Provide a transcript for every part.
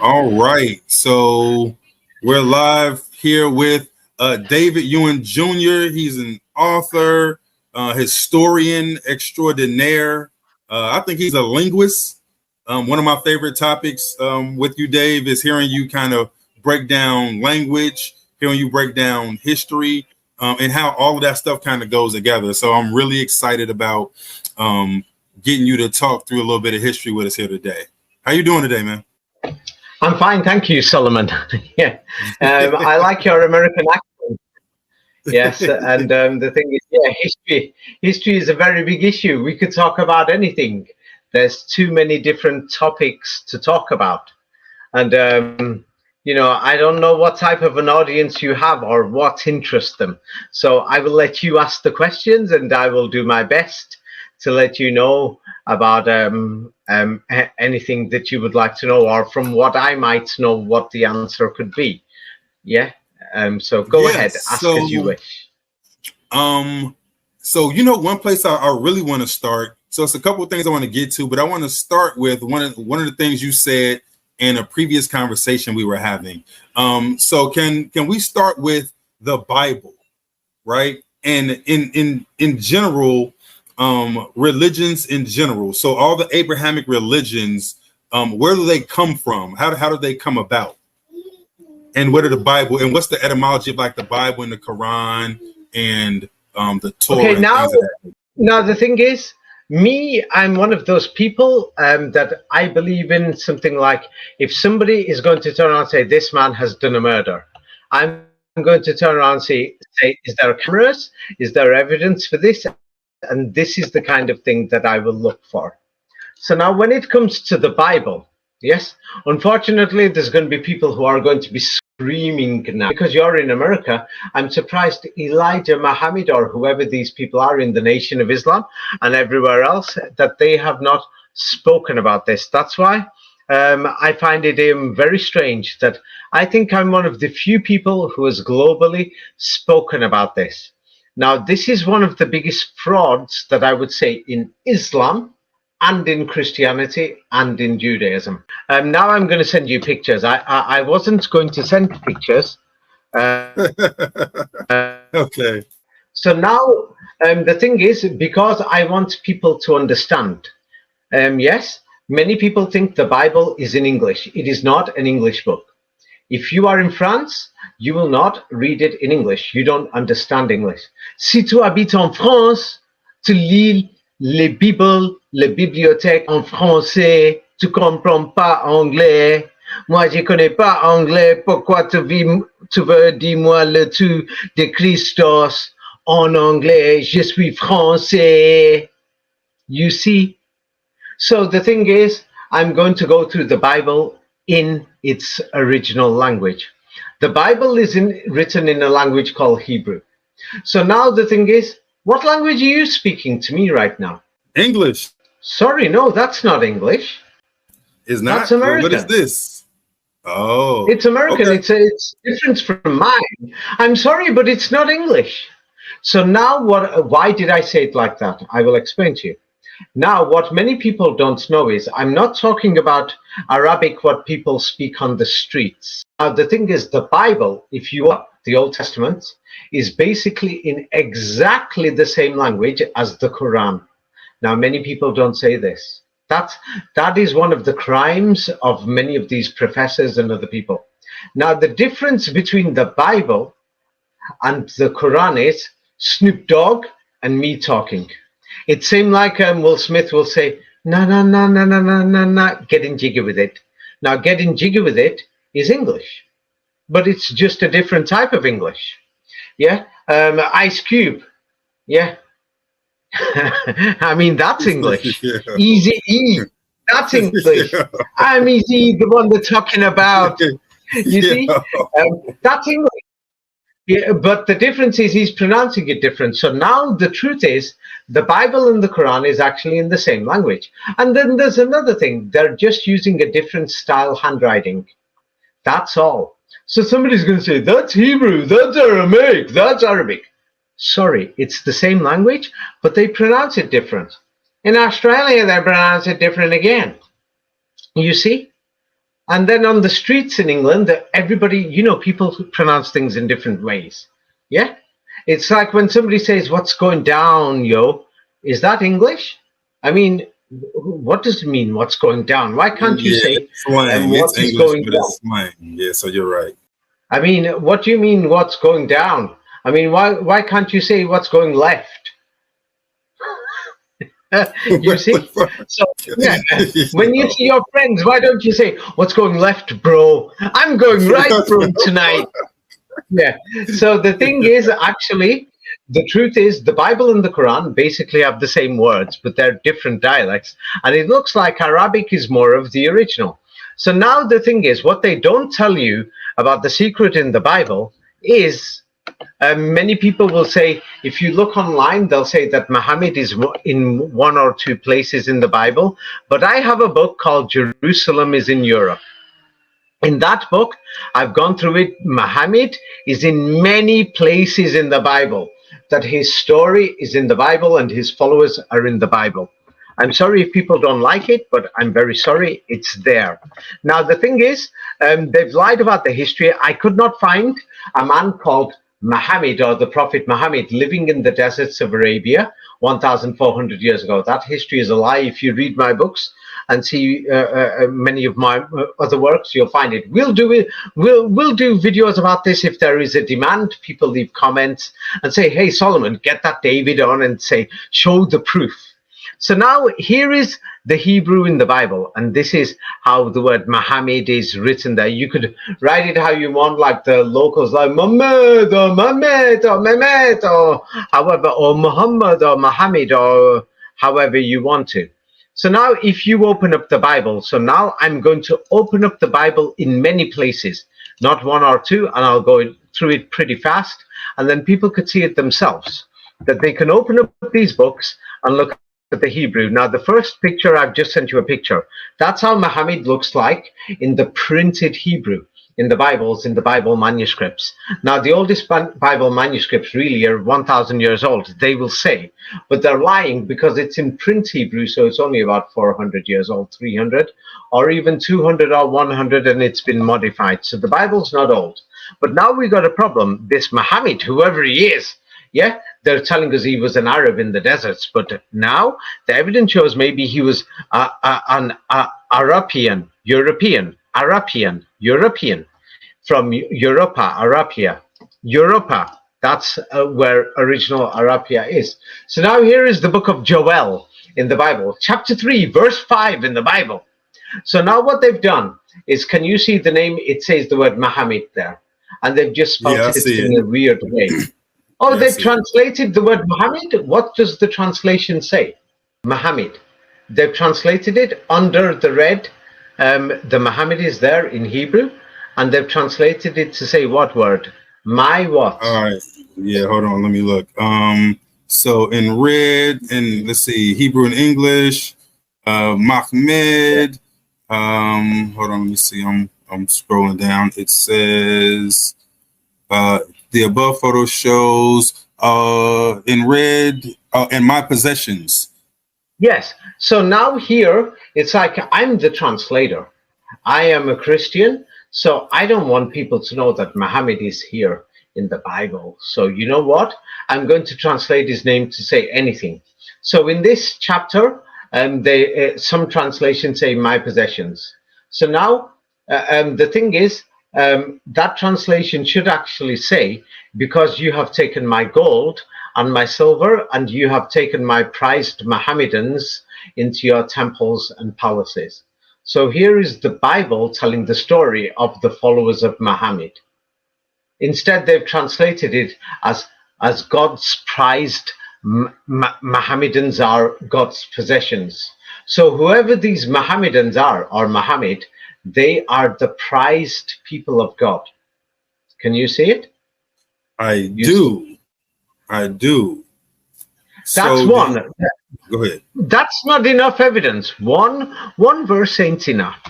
All right. So we're live here with David Ewing Jr. He's an author, historian extraordinaire. I think he's a linguist. One of my favorite topics with you, Dave, is hearing you kind of break down language, hearing you break down history, and how all of that stuff kind of goes together. So I'm really excited about getting you to talk through a little bit of history with us here today. How you doing today, man? I'm fine, thank you, Solomon. Yeah, I like your American accent. Yes, and the thing is, yeah, history is a very big issue. We could talk about anything. There's too many different topics to talk about, and I don't know what type of an audience you have or what interests them. So I will let you ask the questions, and I will do my best to let you know about anything that you would like to know, or from what I might know what the answer could be. Yeah. So go ahead, ask as you wish. So one place I really want to start. So it's a couple of things I want to get to, but I want to start with one of the things you said in a previous conversation we were having. So can we start with the Bible, right? And in general, religions in general. So all the Abrahamic religions, where do they come from? How do they come about? And what are the Bible, and what's the etymology of like the Bible and the Quran and the Torah? Okay, now the thing is, I'm one of those people that I believe in something like, if somebody is going to turn around and say this man has done a murder, I'm going to turn around and say, is there cameras? Is there evidence for this? And this is the kind of thing that I will look for. So now when it comes to the Bible, yes, unfortunately, there's going to be people who are going to be screaming now. Because you're in America, I'm surprised Elijah Muhammad or whoever these people are in the Nation of Islam and everywhere else, that they have not spoken about this. That's why I find it very strange that I think I'm one of the few people who has globally spoken about this. Now, this is one of the biggest frauds that I would say in Islam and in Christianity and in Judaism. Now I'm going to send you pictures. I wasn't going to send pictures. Okay. So now the thing is, because I want people to understand, yes, many people think the Bible is in English. It is not an English book. If you are in France, you will not read it in English. You don't understand English. Si tu habites en France, tu lis les Bibles, les bibliothèques en français, tu comprends pas anglais. Moi, je connais pas anglais. Pourquoi tu veux dire-moi le tout de Christos en anglais? Je suis français. You see? So the thing is, I'm going to go through the Bible in its original language. The Bible is written in a language called Hebrew. So now the thing is, what language are you speaking to me right now? English. Sorry, no, that's not English. It's not? That's American. What is this? Oh. It's American. Okay. It's different from mine. I'm sorry, but it's not English. So now why did I say it like that? I will explain to you. Now, what many people don't know is I'm not talking about Arabic, what people speak on the streets. Now, the thing is, the Bible, if you are the Old Testament, is basically in exactly the same language as the Quran. Now, many people don't say this. That is one of the crimes of many of these professors and other people. Now, the difference between the Bible and the Quran is Snoop Dogg and me talking. It seemed like Will Smith will say, no, getting jiggy with it. Now, getting jiggy with it is English, but it's just a different type of English. Yeah. Ice Cube. Yeah. I mean, that's English. Yeah. Easy E. That's English. Yeah. I'm Easy, the one they're talking about. You see? That's English. Yeah, but the difference is he's pronouncing it different. So now the truth is the Bible and the Quran is actually in the same language. And then there's another thing. They're just using a different style handwriting. That's all. So somebody's going to say, that's Hebrew, that's Aramaic, that's Arabic. Sorry, it's the same language, but they pronounce it different. In Australia, they pronounce it different again. You see? And then on the streets in England, everybody, people pronounce things in different ways. Yeah? It's like when somebody says, "What's going down, yo?" Is that English? I mean, what does it mean, what's going down? Why can't you Yeah, say, it's slang. what It's is English, going but down? it's slang. Yeah, so you're right. I mean, what do you mean, what's going down? I mean, why can't you say what's going left? You see? So, yeah, when you see your friends, why don't you say, "What's going left, bro? I'm going right, bro, tonight." Yeah. So the thing is, actually, the truth is, the Bible and the Quran basically have the same words, but they're different dialects. And it looks like Arabic is more of the original. So now the thing is, what they don't tell you about the secret in the Bible is, many people will say, if you look online, they'll say that Muhammad is in one or two places in the Bible. But I have a book called Jerusalem is in Europe. In that book, I've gone through it. Muhammad is in many places in the Bible, that his story is in the Bible and his followers are in the Bible. I'm sorry if people don't like it, but I'm very sorry, it's there. Now, the thing is, they've lied about the history. I could not find a man called Muhammad or the Prophet Muhammad living in the deserts of Arabia 1,400 years ago. That history is a lie. If you read my books and see many of my other works, you'll find it. We'll do it. We'll do videos about this if there is a demand. People leave comments and say, "Hey, Solomon, get that David on and say, show the proof." So now here is the Hebrew in the Bible, and this is how the word Muhammad is written there. You could write it how you want, like the locals, like Muhammad or Mehmet or Mehmet or however, or Muhammad or Muhammad or however you want to. So now if you open up the Bible, so now I'm going to open up the Bible in many places, not one or two, and I'll go through it pretty fast, and then people could see it themselves, that they can open up these books and look at the Hebrew. Now, the first picture, I've just sent you a picture. That's how Muhammad looks like in the printed Hebrew, in the Bibles, in the Bible manuscripts. Now, the oldest Bible manuscripts really are 1,000 years old, they will say, but they're lying because it's in print Hebrew, so it's only about 400 years old, 300, or even 200 or 100, and it's been modified. So the Bible's not old. But now we got a problem. This Muhammad, whoever he is, yeah, they're telling us he was an Arab in the deserts, but now the evidence shows maybe he was an European from Europa, Europa. That's where original Arabia is. So now here is the book of Joel in the Bible, chapter 3, verse 5 in the Bible. So now what they've done is, can you see the name? It says the word Muhammad there, and they've just spelled it in a weird way. Oh, they've translated the word Muhammad. What does the translation say? Muhammad. They've translated it under the red. The Muhammad is there in Hebrew, and they've translated it to say what word? My what? All right. Yeah, hold on. Let me look. So in red, and let's see, Hebrew and English, Mahmed. Hold on. Let me see. I'm scrolling down. It says. The above photo shows in red and my possessions. Yes. So now here, it's like I'm the translator. I am a Christian, so I don't want people to know that Muhammad is here in the Bible. So you know what? I'm going to translate his name to say anything. So in this chapter, some translations say my possessions. So now the thing is, that translation should actually say, because you have taken my gold and my silver, and you have taken my prized Mohammedans into your temples and palaces. So here is the Bible telling the story of the followers of Muhammad. Instead, they've translated it as God's prized Mohammedans are God's possessions. So whoever these Mohammedans are, or Muhammad, they are the prized people of God. Can you see it? I do. That's one. Go ahead. That's not enough evidence. One verse ain't enough.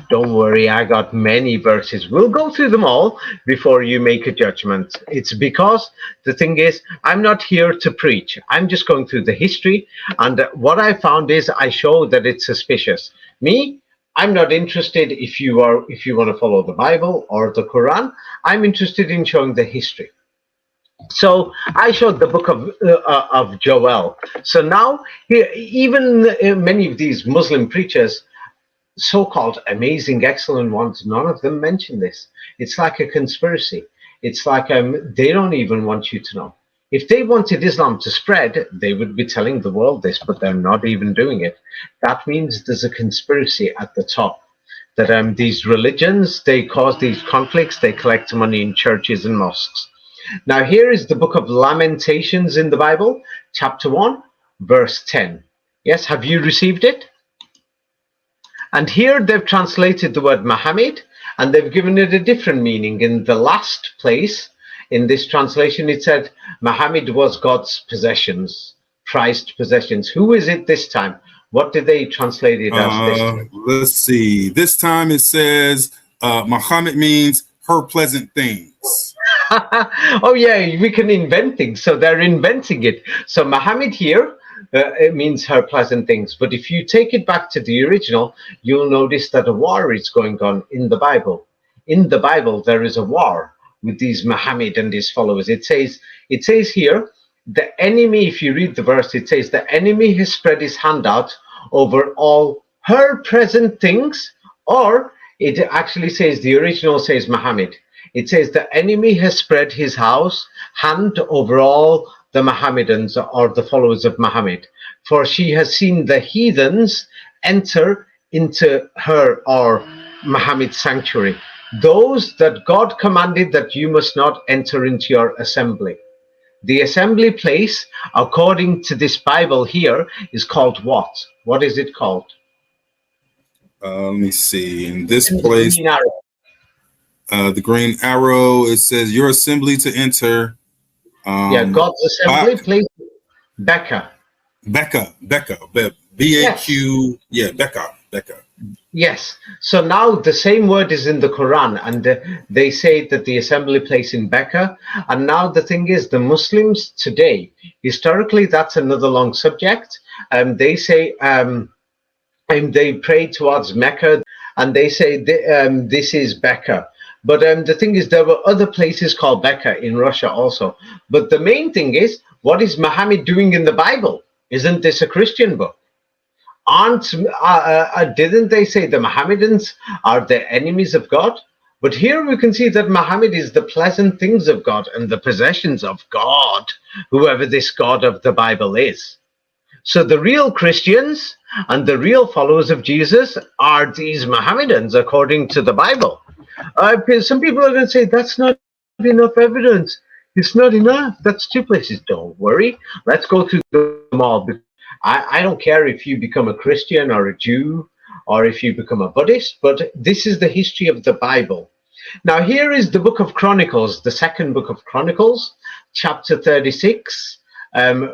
Don't worry, I got many verses. We'll go through them all before you make a judgment. It's because the thing is, I'm not here to preach. I'm just going through the history, and what I found is I show that it's suspicious. Me, I'm not interested if you want to follow the Bible or the Quran. I'm interested in showing the history. So I showed the book of Joel. So now here, even many of these Muslim preachers, so-called amazing, excellent ones, none of them mention this. It's like a conspiracy. It's like they don't even want you to know. If they wanted Islam to spread, they would be telling the world this, but they're not even doing it. That means there's a conspiracy at the top, that these religions, they cause these conflicts, they collect money in churches and mosques. Now here is the book of Lamentations in the Bible, chapter 1, verse 10. Yes, have you received it? And here they've translated the word Muhammad, and they've given it a different meaning. In the last place, in this translation, it said Muhammad was God's possessions, prized possessions. Who is it this time? What did they translate it as this time? Let's see. This time it says Muhammad means her pleasant things. Oh yeah, we can invent things. So they're inventing it. So Muhammad here, it means her pleasant things. But if you take it back to the original, you'll notice that a war is going on in the Bible. In the Bible, there is a war with these Muhammad and his followers. It says here, the enemy, if you read the verse, it says the enemy has spread his hand out over all her present things, or it actually says, the original says Muhammad. It says the enemy has spread his hand over all the Mohammedans or the followers of Muhammad, for she has seen the heathens enter into her or Muhammad's sanctuary, those that God commanded that you must not enter into your assembly. The assembly place, according to this Bible here, is called what? What is it called? Let me see. In this place, the green arrow, it says your assembly to enter. Yeah, God's assembly place, Becca. Becca, B-A-Q, yeah, Becca. Yes. So now the same word is in the Quran, and they say that the assembly place in Becca. And now the thing is, the Muslims today, historically, that's another long subject. They say, and they pray towards Mecca, and they say this is Becca. But the thing is, there were other places called Becca in Russia also. But the main thing is, what is Muhammad doing in the Bible? Isn't this a Christian book? Didn't they say the Mohammedans are the enemies of God? But here we can see that Muhammad is the pleasant things of God and the possessions of God, whoever this God of the Bible is. So the real Christians and the real followers of Jesus are these Mohammedans, according to the Bible. Some people are going to say, that's not enough evidence. It's not enough. That's two places. Don't worry. Let's go through them all. I don't care if you become a Christian or a Jew or if you become a Buddhist, but this is the history of the Bible. Now, here is the book of Chronicles, the second book of Chronicles, chapter 36,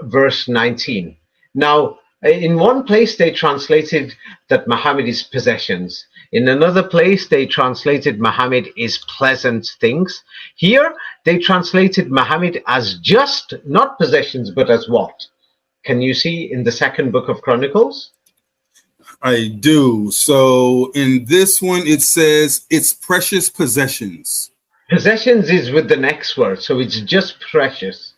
verse 19. Now, in one place, they translated that Muhammad is possessions. In another place, they translated Muhammad is pleasant things. Here, they translated Muhammad as just, not possessions, but as what? Can you see in the second book of Chronicles? I do. So in this one, it says it's precious possessions. Possessions is with the next word, so it's just precious.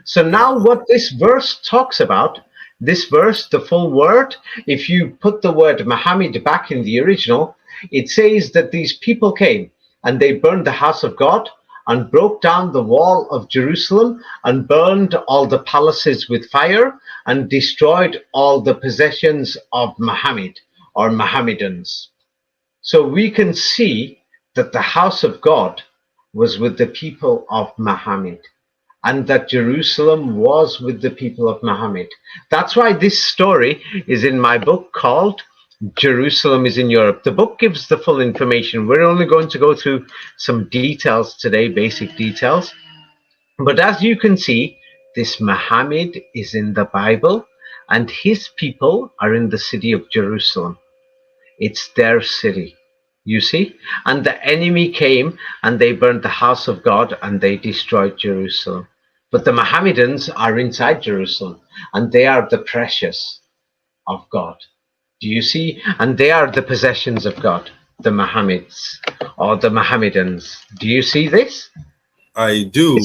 So now what this verse talks about, this verse, the full word, if you put the word Muhammad back in the original, it says that these people came and they burned the house of God and broke down the wall of Jerusalem and burned all the palaces with fire and destroyed all the possessions of Muhammad or Mohammedans. So we can see that the house of God was with the people of Muhammad and that Jerusalem was with the people of Muhammad. That's why this story is in my book called Jerusalem is in Europe. The book gives the full information. We're only going to go through some details today, basic details. But as you can see, this Muhammad is in the Bible and his people are in the city of Jerusalem. It's their city, you see? And the enemy came and they burned the house of God and they destroyed Jerusalem. But the Mohammedans are inside Jerusalem and they are the precious of God. Do you see? And they are the possessions of God, the Mohammeds or the Mohammedans. Do you see this? I do.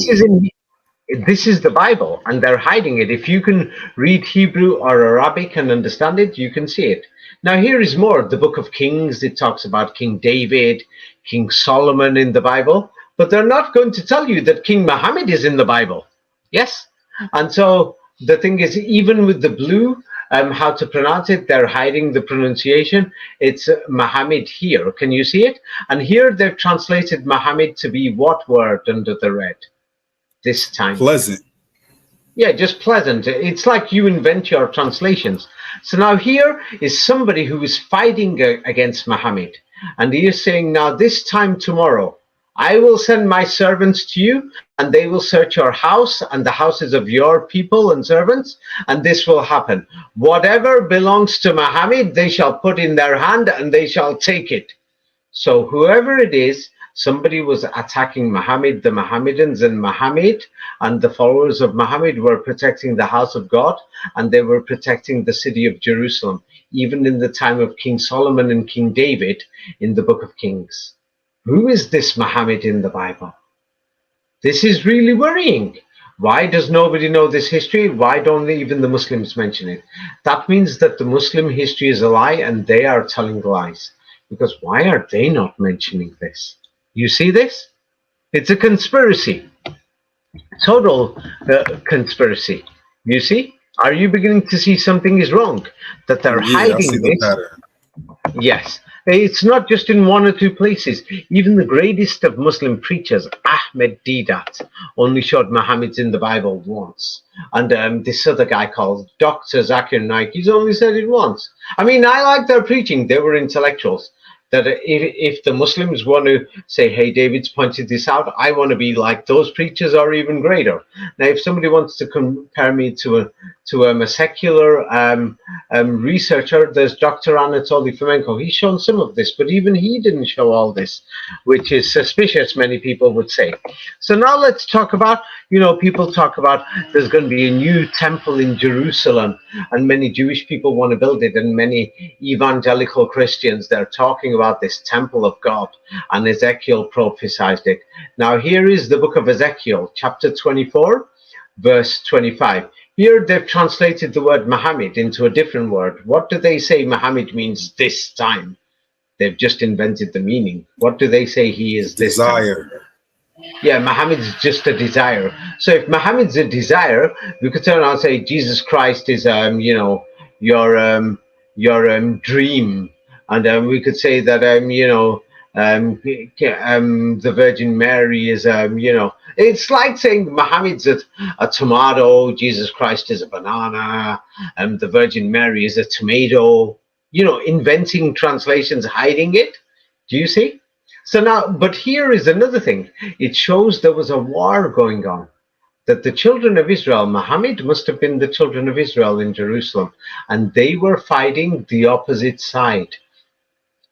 This is the Bible, and they're hiding it. If you can read Hebrew or Arabic and understand it, you can see it. Now, here is more. The book of Kings, it talks about King David, King Solomon in the Bible, but they're not going to tell you that King Muhammad is in the Bible. Yes? And so the thing is, even with the blue, how to pronounce it, they're hiding the pronunciation. It's Muhammad here. Can you see it? And here they've translated Muhammad to be what word under the red? This time. Pleasant. Yeah, just pleasant. It's like you invent your translations. So now here is somebody who is fighting against Muhammad. And he is saying, now this time tomorrow, I will send my servants to you, and they will search your house and the houses of your people and servants, and this will happen. Whatever belongs to Muhammad, they shall put in their hand, and they shall take it. So whoever it is, somebody was attacking Muhammad, the Mohammedans and Muhammad, and the followers of Muhammad were protecting the house of God, and they were protecting the city of Jerusalem, even in the time of King Solomon and King David in the book of Kings. Who is this Muhammad in the Bible? This is really worrying. Why does nobody know this history? Why don't even the Muslims mention it? That means that the Muslim history is a lie, and they are telling lies. Because why are they not mentioning this? You see this? It's a conspiracy. Total conspiracy. You see? Are you beginning to see something is wrong? That they're hiding this? Yes. It's not just in one or two places. Even the greatest of Muslim preachers, Ahmed Deedat, only showed Muhammad's in the Bible once. And this other guy called Dr. Zakir Naik, he's only said it once. I mean, I like their preaching. They were intellectuals. That if the Muslims want to say, hey, David's pointed this out, I want to be like those preachers or even greater. Now, if somebody wants to compare me to a secular researcher, there's Dr. Anatoly Fomenko. He's shown some of this, but even he didn't show all this, which is suspicious, many people would say. So now let's talk about, people talk about there's going to be a new temple in Jerusalem, and many Jewish people want to build it, and many evangelical Christians, they're talking about this temple of God, and Ezekiel prophesied it. Now here is the book of Ezekiel, chapter 24, verse 25. Here they've translated the word Muhammad into a different word. What do they say Muhammad means this time? They've just invented the meaning. What do they say he is this desire time? Yeah, Muhammad is just a desire. So if Muhammad's a desire, we could turn around and say Jesus Christ is your dream. And we could say that the Virgin Mary is it's like saying Muhammad's a tomato, Jesus Christ is a banana, the Virgin Mary is a tomato, inventing translations, hiding it. Do you see? So now, but here is another thing. It shows there was a war going on, that the children of Israel, Muhammad must have been the children of Israel in Jerusalem, and they were fighting the opposite side.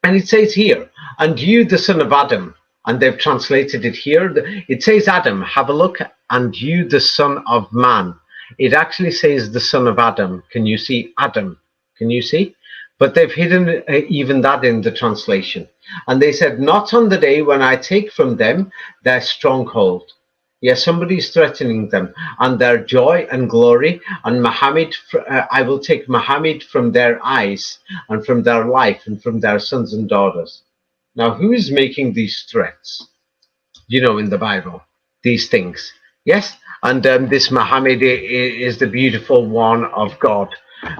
And it says here, and you, the son of Adam, and they've translated it here. It says Adam, have a look, and you, the son of man. It actually says the son of Adam. Can you see Adam? Can you see? But they've hidden even that in the translation. And they said, not on the day when I take from them their stronghold. Yes, somebody's threatening them, and their joy and glory, and Muhammad, I will take Muhammad from their eyes, and from their life, and from their sons and daughters. Now, who is making these threats? In the Bible, these things. Yes, and this Muhammad is the beautiful one of God,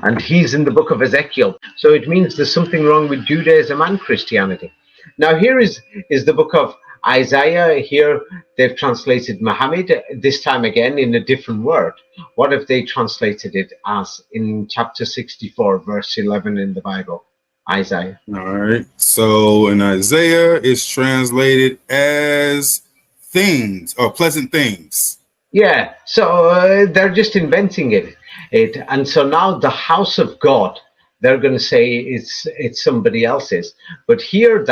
and he's in the book of Ezekiel. So it means there's something wrong with Judaism and Christianity. Now, here is the book of Isaiah. Here they've translated Muhammad, this time again in a different word. What if they translated it as in chapter 64, verse 11 in the Bible? Isaiah. All right. So in Isaiah, it's translated as things or pleasant things. Yeah. So they're just inventing it. And so now the house of God, they're going to say it's somebody else's. But here,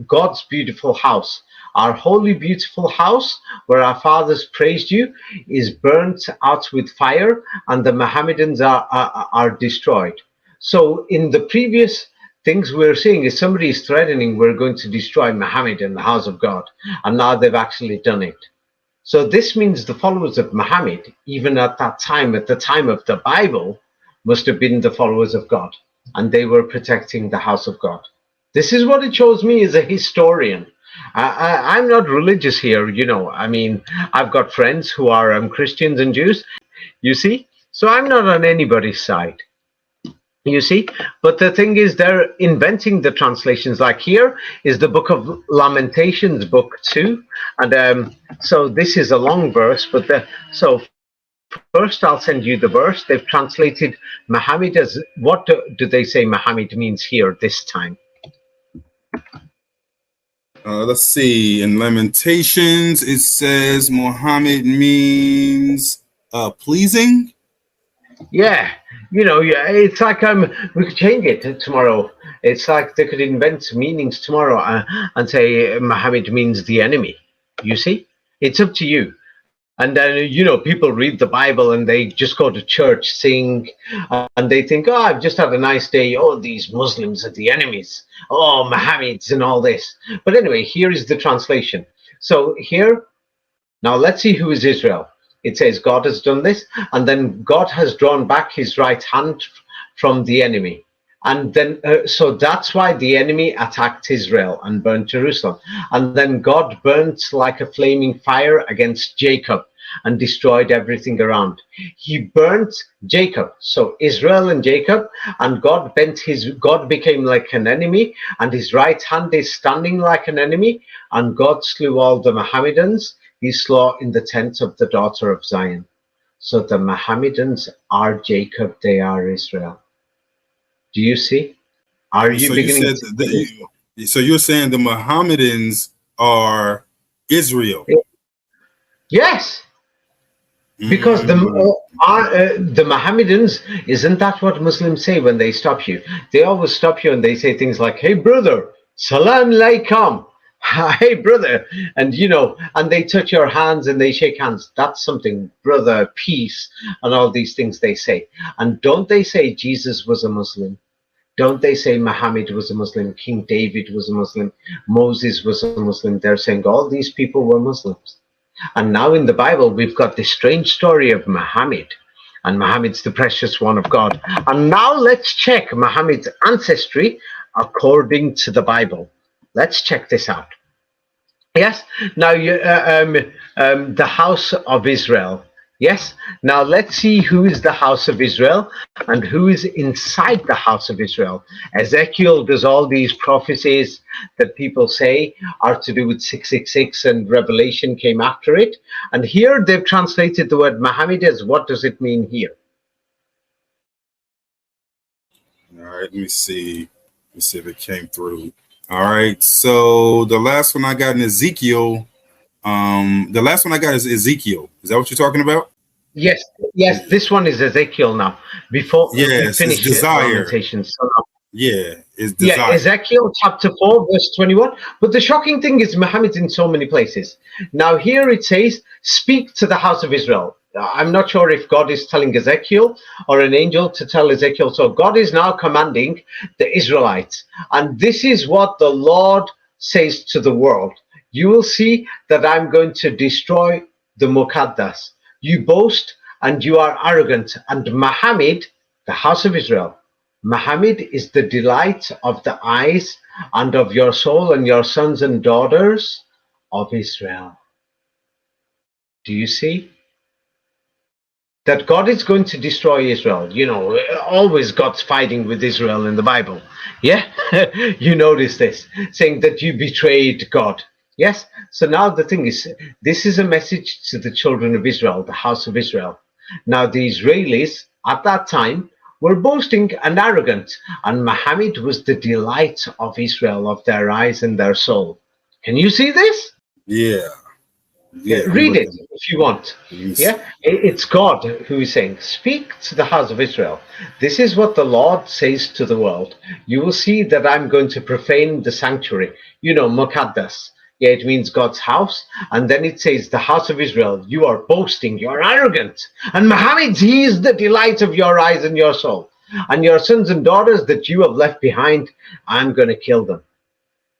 God's beautiful house, our holy, beautiful house, where our fathers praised you, is burnt out with fire, and the Mohammedans are destroyed. So in the previous things we're seeing is somebody is threatening we're going to destroy Muhammad and the house of God, and now they've actually done it. So this means the followers of Muhammad, even at that time, at the time of the Bible, must have been the followers of God, and they were protecting the house of God. This is what it shows me as a historian. I'm not religious here, you know. I mean, I've got friends who are Christians and Jews, you see. So I'm not on anybody's side, you see. But the thing is, they're inventing the translations. Like here is the Book of Lamentations, book 2. And so this is a long verse, but so first I'll send you the verse. They've translated Muhammad as, what do they say Muhammad means here this time? Let's see. In Lamentations, it says Muhammad means pleasing. Yeah, you know, yeah, it's like we could change it tomorrow. It's like they could invent meanings tomorrow and say Muhammad means the enemy. You see, it's up to you. And then, you know, people read the Bible and they just go to church, sing, and they think, oh, I've just had a nice day. Oh, these Muslims are the enemies. Oh, Muhammad's and all this. But anyway, here is the translation. So here, now let's see who is Israel. It says God has done this, and then God has drawn back his right hand from the enemy. And then, so that's why the enemy attacked Israel and burned Jerusalem. And then God burnt like a flaming fire against Jacob and destroyed everything around. He burnt Jacob, so Israel and Jacob, and God became like an enemy, and his right hand is standing like an enemy, and God slew all the Mohammedans. He slew in the tent of the daughter of Zion. So the Mohammedans are Jacob, they are Israel. Do you see? Are you beginning to... So you're saying the Mohammedans are Israel? Yes. Because the Mohammedans, isn't that what Muslims say when they stop you? They always stop you and they say things like, hey brother, salam alaikum, hey brother, and you know, and they touch your hands and they shake hands. That's something, brother, peace, and all these things they say. And don't they say Jesus was a Muslim? Don't they say Muhammad was a Muslim, King David was a Muslim, Moses was a Muslim? They're saying all these people were Muslims. And now in the Bible, we've got this strange story of Muhammad, and Muhammad's the precious one of God. And now let's check Muhammad's ancestry according to the Bible. Let's check this out. Yes, now the house of Israel. Yes, now let's see who is the house of Israel and who is inside the house of Israel. Ezekiel does all these prophecies that people say are to do with 666, and Revelation came after it. And here they've translated the word Muhammad as, what does it mean here? All right, let me see. Let's see if it came through. All right, so the last one I got in Ezekiel. The last one I got is Ezekiel. Is that what you're talking about? Yes, this one is Ezekiel now. Before we finish Lamentations. So it's desire. Yeah, Ezekiel chapter 4, verse 21. But the shocking thing is Muhammad's in so many places. Now here it says, speak to the house of Israel. I'm not sure if God is telling Ezekiel or an angel to tell Ezekiel. So God is now commanding the Israelites. And this is what the Lord says to the world. You will see that I'm going to destroy the Muqaddas. You boast and you are arrogant. And Muhammad, the house of Israel, Muhammad is the delight of the eyes and of your soul and your sons and daughters of Israel. Do you see? That God is going to destroy Israel. You know, always God's fighting with Israel in the Bible. Yeah, you notice this, saying that you betrayed God. Yes, so now the thing is, this is a message to the children of Israel, the house of Israel. Now the Israelis at that time were boasting and arrogant, and Muhammad was the delight of Israel, of their eyes and their soul. Can you see this? Yeah. Read it if you want. Yeah, it's God who is saying, speak to the house of Israel. This is what the Lord says to the world. You will see that I'm going to profane the sanctuary. You know, Muqaddas. Yeah, it means God's house. And then it says, the house of Israel, you are boasting, you are arrogant. And Muhammad, he is the delight of your eyes and your soul. And your sons and daughters that you have left behind, I'm going to kill them.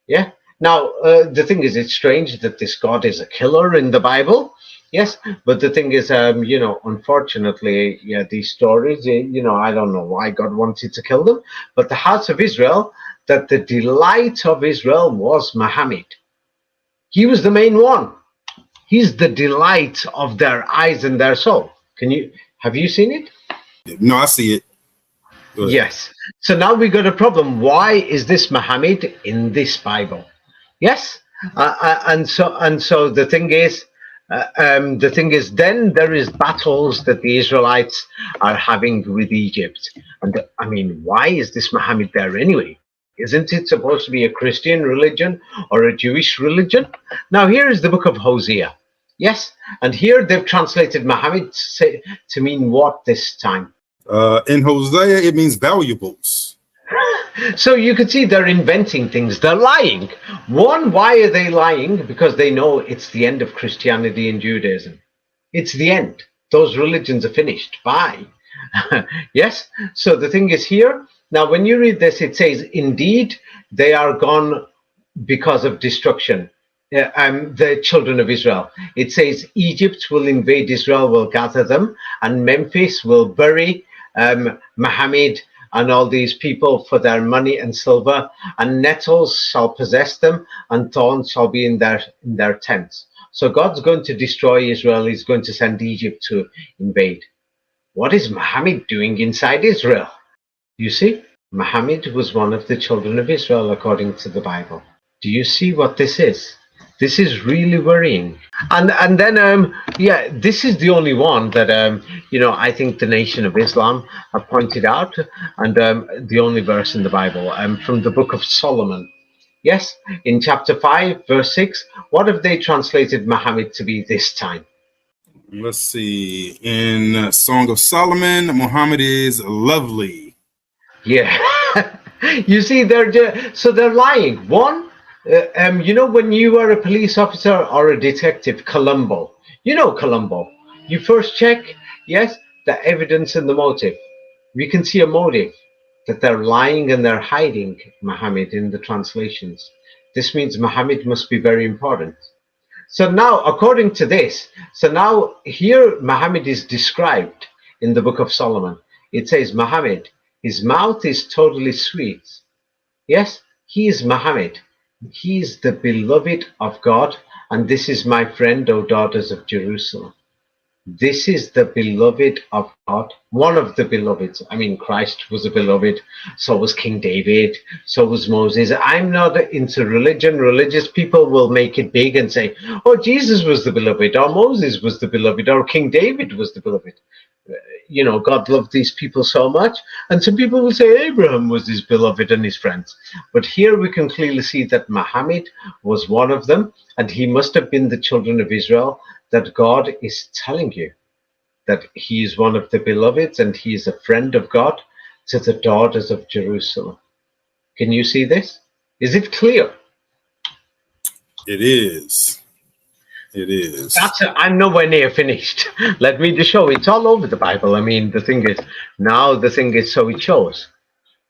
Yeah. Now, the thing is, it's strange that this God is a killer in the Bible. Yes. But the thing is, unfortunately, yeah, these stories, I don't know why God wanted to kill them. But the house of Israel, that the delight of Israel was Muhammad. He was the main one. He's the delight of their eyes and their soul. Have you seen it? No, I see it. Yes. So now we got a problem. Why is this Muhammad in this Bible? Yes. And so the thing is, then there is battles that the Israelites are having with Egypt. And I mean, why is this Muhammad there anyway? Isn't it supposed to be a Christian religion or a Jewish religion? Now, here is the book of Hosea. Yes. And here they've translated Muhammad to mean what this time? In Hosea, it means valuables. So you can see they're inventing things. They're lying. One, why are they lying? Because they know it's the end of Christianity and Judaism. It's the end. Those religions are finished. Bye. Yes. So the thing is here. Now, when you read this, it says, indeed, they are gone because of destruction. The children of Israel. It says Egypt will invade Israel, will gather them, and Memphis will bury Muhammad and all these people for their money and silver, and nettles shall possess them, and thorns shall be in their tents. So God's going to destroy Israel. He's going to send Egypt to invade. What is Muhammad doing inside Israel? You see, Muhammad was one of the children of Israel according to the Bible. Do you see what this is? This is really worrying. And then, this is the only one that, I think the Nation of Islam have pointed out, and the only verse in the Bible, from the book of Solomon. Yes, in chapter 5, verse 6, what have they translated Muhammad to be this time? Let's see. In Song of Solomon, Muhammad is lovely. Yeah. You see, they're lying. One, when you are a police officer or a detective, Columbo, Columbo, you first check, yes, the evidence and the motive. We can see a motive, that they're lying and they're hiding Muhammad in the translations. This means Muhammad must be very important. So now, according to this, here Muhammad is described in the book of Solomon. It says, Muhammad, his mouth is totally sweet. Yes, he is Muhammad. He is the beloved of God, and this is my friend, O daughters of Jerusalem. This is the beloved of God, one of the beloveds. I mean, Christ was a beloved, so was King David, so was Moses. I'm not into religion. Religious people will make it big and say, oh, Jesus was the beloved, or Moses was the beloved, or King David was the beloved. God loved these people so much. And some people will say Abraham was his beloved and his friends. But here we can clearly see that Muhammad was one of them, and he must have been the children of Israel, that God is telling you that he is one of the beloveds and he is a friend of God to the daughters of Jerusalem. Can you see this? Is it clear? It is. It is. I'm nowhere near finished. Let me just show. It's all over the Bible. I mean, the thing is, so it shows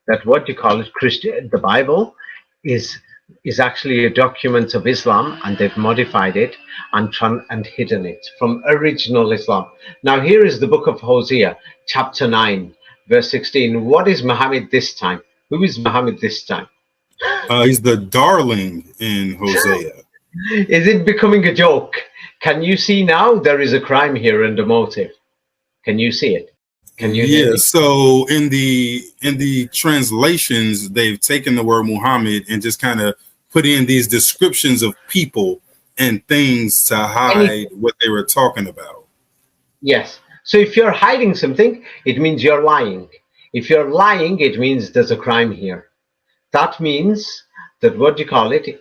that what you call it, Christian, the Bible is actually a document of Islam, and they've modified it and hidden it from original Islam. Now, here is the book of Hosea, chapter 9, verse 16. What is Muhammad this time? Who is Muhammad this time? He's the darling in Hosea. Is it becoming a joke? Can you see now there is a crime here and a motive? Can you see it? Can you hear it? So in the translations, they've taken the word Muhammad and just kind of put in these descriptions of people and things to hide what they were talking about. Yes. So if you're hiding something, it means you're lying. If you're lying, it means there's a crime here. That means that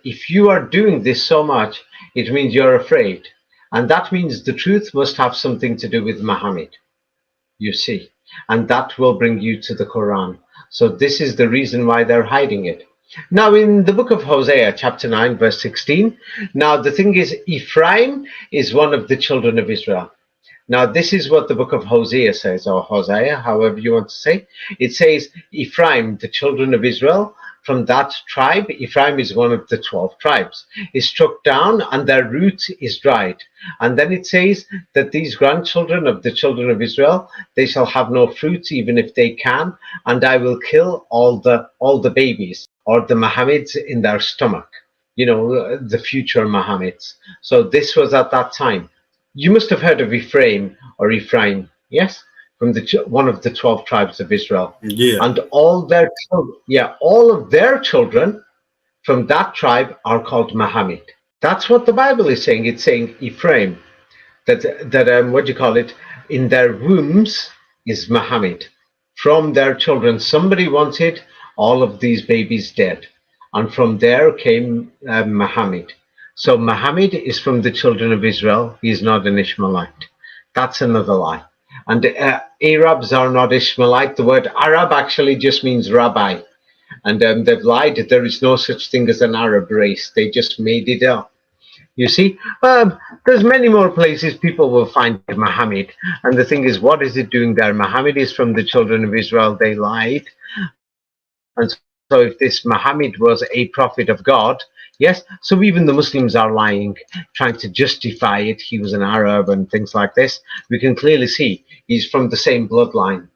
if you are doing this so much, it means you're afraid. And that means the truth must have something to do with Muhammad, you see. And that will bring you to the Quran. So this is the reason why they're hiding it. Now, in the book of Hosea, chapter 9, verse 16, now the thing is, Ephraim is one of the children of Israel. Now, this is what the book of Hosea says, or Hosea, however you want to say. It says, Ephraim, the children of Israel, from that tribe, Ephraim is one of the 12 tribes, is struck down and their root is dried. And then it says that these grandchildren of the children of Israel, they shall have no fruit, even if they can, and I will kill all the babies, or the Mohammeds in their stomach, the future Mohammeds. So this was at that time. You must have heard of Ephraim or Ephraim, yes? From one of the 12 tribes of Israel. Yeah. And all of their children from that tribe are called Mohammed. That's what the Bible is saying. It's saying Ephraim, that what do you call it? In their wombs is Mohammed. From their children, somebody wanted all of these babies dead. And from there came Mohammed. So Mohammed is from the children of Israel. He's not an Ishmaelite. That's another lie. And Arabs are not Ishmaelite. The word Arab actually just means rabbi. And they've lied. There is no such thing as an Arab race. They just made it up. You see, there's many more places people will find Muhammad. And the thing is, what is it doing there? Muhammad is from the children of Israel. They lied. And so if this Muhammad was a prophet of God, yes, so even the Muslims are lying, trying to justify it. He was an Arab and things like this. We can clearly see he's from the same bloodline.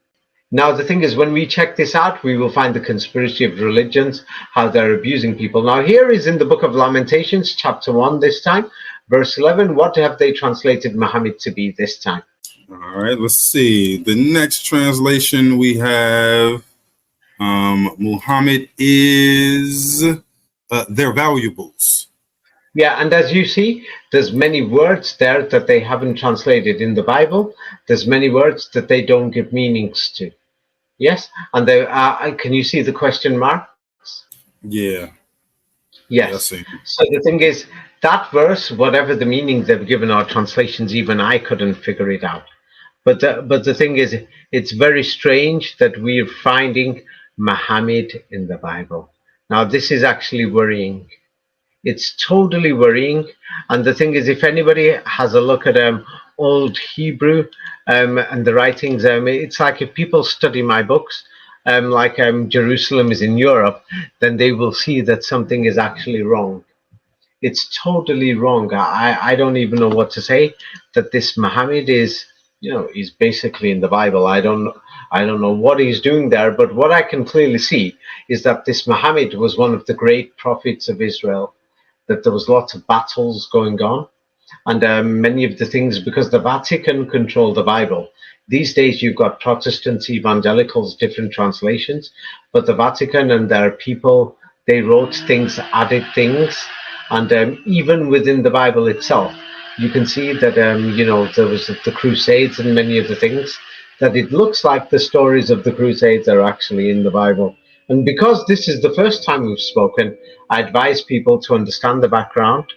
Now, the thing is, when we check this out, we will find the conspiracy of religions, how they're abusing people. Now, here is in the book of Lamentations, chapter 1 this time, verse 11. What have they translated Muhammad to be this time? All right, let's see. The next translation we have, Muhammad is their valuables. Yeah, and as you see, there's many words there that they haven't translated in the Bible. There's many words that they don't give meanings to. Yes, and they can you see the question marks? Yeah. Yes. So the thing is, that verse, whatever the meaning they've given our translations, even I couldn't figure it out. But the thing is, it's very strange that we're finding Muhammad in the Bible. Now, this is actually worrying. It's totally worrying. And the thing is, if anybody has a look at old Hebrew and the writings, it's like if people study my books, like Jerusalem is in Europe, then they will see that something is actually wrong. It's totally wrong. I don't even know what to say, that this Muhammad is, he's basically in the Bible. I don't know what he's doing there, but what I can clearly see is that this Muhammad was one of the great prophets of Israel, that there was lots of battles going on, and many of the things, because the Vatican controlled the Bible. These days you've got Protestants, evangelicals, different translations, but the Vatican and their people, they wrote things, added things, and even within the Bible itself, you can see that, there was the Crusades and many of the things, that it looks like the stories of the Crusades are actually in the Bible. And because this is the first time we've spoken, I advise people to understand the background.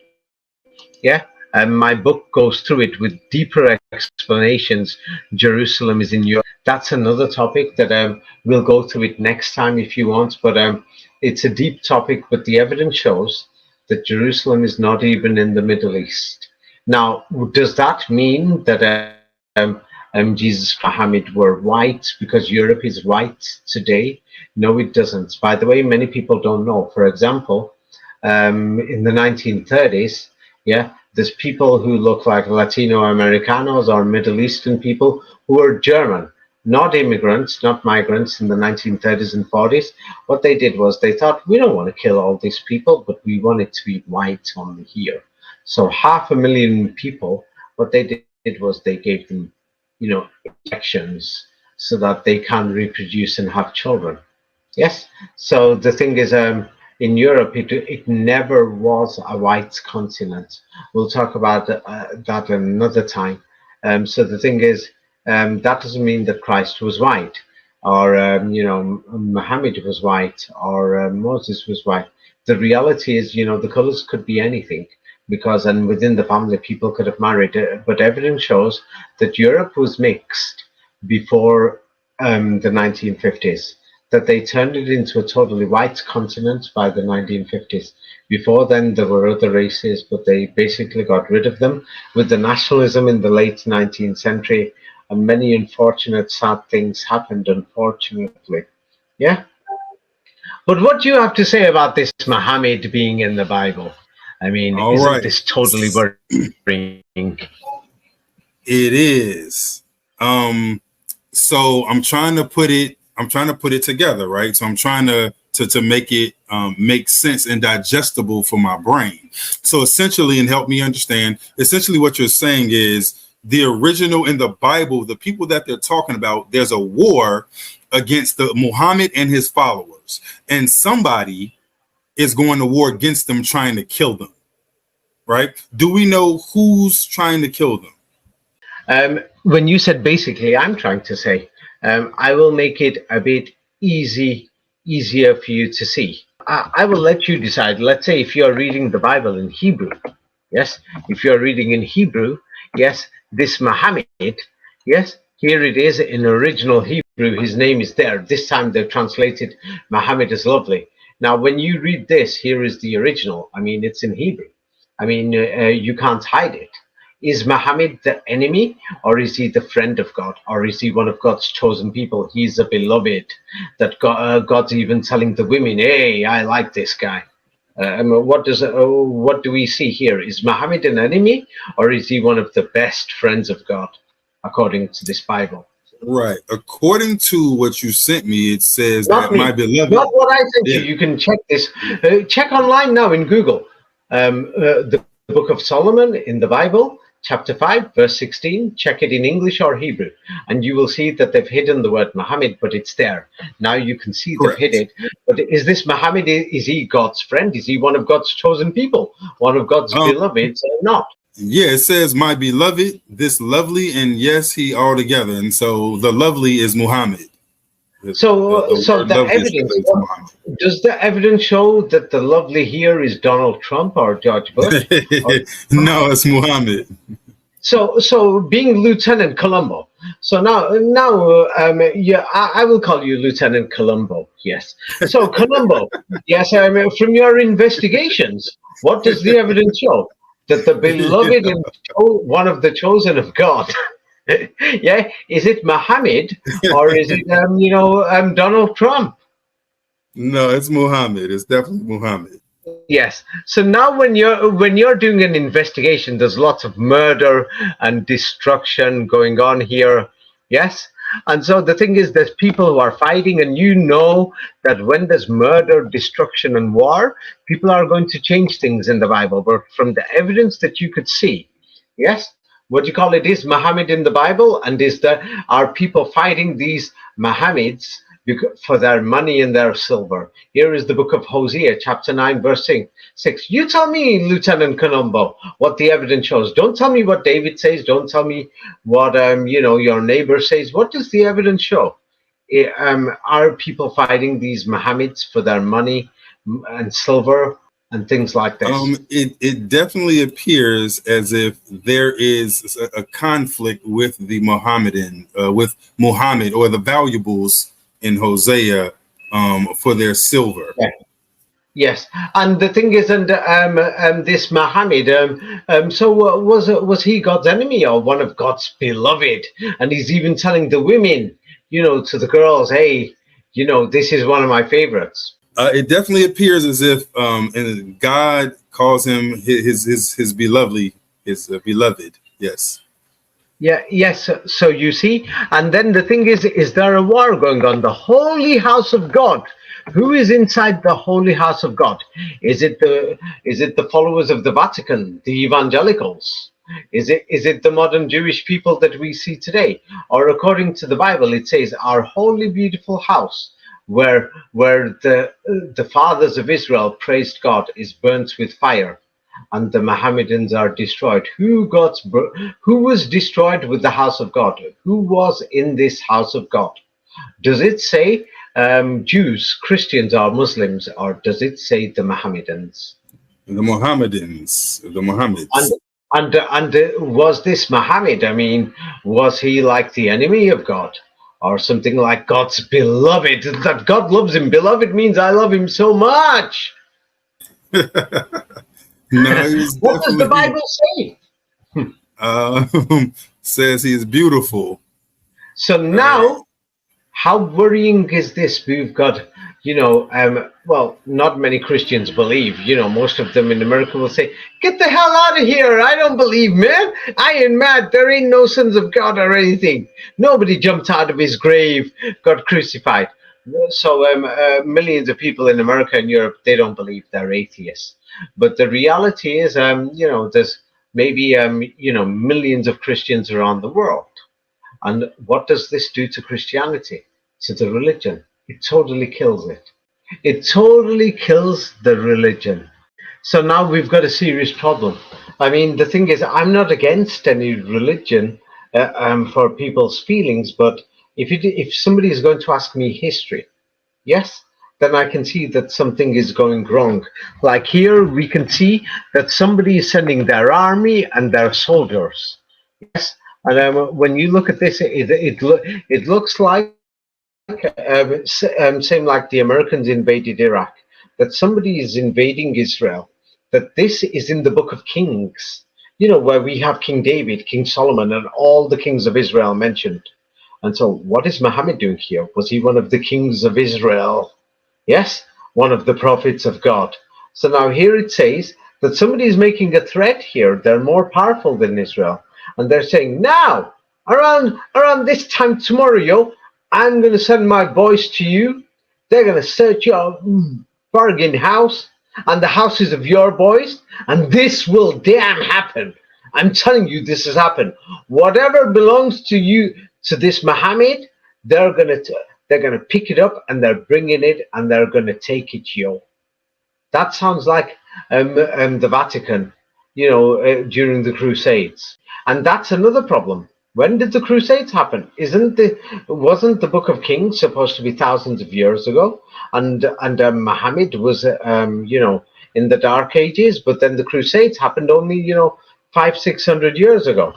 Yeah, and my book goes through it with deeper explanations. Jerusalem is in Europe. That's another topic that we'll go through it next time if you want. But it's a deep topic, but the evidence shows that Jerusalem is not even in the Middle East. Now, does that mean that Jesus Muhammad were white because Europe is white today? No, it doesn't. By the way, many people don't know. For example, in the 1930s, yeah, there's people who look like Latino Americanos or Middle Eastern people who are German, not immigrants, not migrants in the 1930s and 40s. What they did was they thought, we don't want to kill all these people, but we want it to be white only here. So 500,000 people, what they did was they gave them, injections so that they can reproduce and have children. Yes. So the thing is, in Europe, it never was a white continent. We'll talk about that another time. So the thing is, that doesn't mean that Christ was white, or Muhammad was white, or Moses was white. The reality is, the colors could be anything, because and within the family people could have married. But evidence shows that Europe was mixed before the 1950s. that they turned it into a totally white continent by the 1950s. Before then, there were other races, but they basically got rid of them with the nationalism in the late 19th century, and many unfortunate, sad things happened, unfortunately. Yeah? But what do you have to say about this Muhammad being in the Bible? I mean, All isn't right. this totally worrying? It is. So I'm trying to put it together, right? So I'm trying to make it make sense and digestible for my brain. So essentially, and help me understand, essentially what you're saying is the original in the Bible, the people that they're talking about, there's a war against the Muhammad and his followers, and somebody is going to war against them, trying to kill them, right? Do we know who's trying to kill them? When you said basically, I'm trying to say, I will make it a bit easier for you to see. I will let you decide. Let's say if you're reading the Bible in Hebrew, yes, if you're reading in Hebrew, yes, this Muhammad, yes, here it is in original Hebrew, his name is there. This time they've translated Muhammad as lovely. Now, when you read this, here is the original. I mean, it's in Hebrew. I mean, you can't hide it. Is Muhammad the enemy, or is he the friend of God, or is he one of God's chosen people? He's a beloved that God's even telling the women, hey, I like this guy. What do we see here? Is Muhammad an enemy, or is he one of the best friends of God, according to this Bible? Right. According to what you sent me, it says Not that me. my beloved. Not what I sent you. You can check this. Check online now in Google. The Book of Solomon in the Bible, chapter 5, verse 16. Check it in English or Hebrew, and you will see that they've hidden the word Muhammad, but it's there. Now you can see Correct. they've hid it. But is this Muhammad, is he God's friend? Is he one of God's chosen people? One of God's beloveds or not? Yeah, it says my beloved, this lovely, and yes, he all together. And so the lovely is Muhammad. So the evidence, does the evidence show that the lovely here is Donald Trump or George Bush? No, it's Muhammad. So being Lieutenant Colombo. So now, yeah, I will call you Lieutenant Colombo. Yes. So Colombo, yes, from your investigations, what does the evidence show? That the beloved is one of the chosen of God. Yeah, is it Muhammad, or is it Donald Trump? No, it's Muhammad. It's definitely Muhammad. Yes. So now when you're doing an investigation, there's lots of murder and destruction going on here. Yes. And so the thing is, there's people who are fighting, and you know that when there's murder, destruction, and war, people are going to change things in the Bible. But from the evidence that you could see, yes, what do you call it? Is Muhammad in the Bible, and are people fighting these Muhammads for their money and their silver? Here is the book of Hosea, chapter 9, verse 6. You tell me, Lieutenant Colombo, what the evidence shows. Don't tell me what David says. Don't tell me what your neighbor says. What does the evidence show? Are people fighting these Muhammads for their money and silver and things like this? It definitely appears as if there is a conflict with the Mohammedan, with Muhammad, or the valuables in Hosea for their silver. Yeah. Yes, and the thing is, and this Muhammad, so was he God's enemy or one of God's beloved? And he's even telling the women, to the girls, hey, this is one of my favorites. It definitely appears as if and God calls him his beloved, beloved. Yes. Yeah. Yes. So you see, and then the thing is there a war going on? The holy house of God. Who is inside the holy house of God? Is it the followers of the Vatican, the evangelicals? Is it the modern Jewish people that we see today? Or according to the Bible, it says our holy, beautiful house, where the fathers of Israel praised God, is burnt with fire, and the Mohammedans are destroyed. Who was destroyed with the house of God? Who was in this house of God? Does it say Jews, Christians, or Muslims, or does it say the Mohammedans? The Mohammedans, the Mohammeds. And was this Muhammad? I mean, was he like the enemy of God, or something like God's beloved, that God loves him. Beloved means I love him so much. No, he was What does the definitely Bible say? says he is beautiful. So now, how worrying is this? We've got, well, not many Christians believe. Most of them in America will say, "Get the hell out of here! I don't believe, man. I ain't mad. There ain't no sons of God or anything. Nobody jumped out of his grave, got crucified." So millions of people in America and Europe, they don't believe, they're atheists. But the reality is, there's maybe, millions of Christians around the world. And what does this do to Christianity, to the religion? It totally kills it. It totally kills the religion. So now we've got a serious problem. I mean, the thing is, I'm not against any religion for people's feelings, but if somebody is going to ask me history, yes, then I can see that something is going wrong. Like here, we can see that somebody is sending their army and their soldiers. Yes, and when you look at this, it looks like same like the Americans invaded Iraq, that somebody is invading Israel, that this is in the book of Kings, where we have King David, King Solomon, and all the kings of Israel mentioned. And so what is Muhammad doing here? Was he one of the kings of Israel? Yes, one of the prophets of God. So now here it says that somebody is making a threat here. They're more powerful than Israel. And they're saying, now, around this time tomorrow, I'm going to send my boys to you. They're going to search your bargain house and the houses of your boys. And this will damn happen. I'm telling you, this has happened. Whatever belongs to you, to this Muhammad, they're going to pick it up and they're bringing it and they're going to take it, yo. That sounds like the Vatican, during the Crusades. And that's another problem. When did the Crusades happen? Wasn't the Book of Kings supposed to be thousands of years ago? And Muhammad was, in the Dark Ages, but then the Crusades happened only, 500-600 years ago.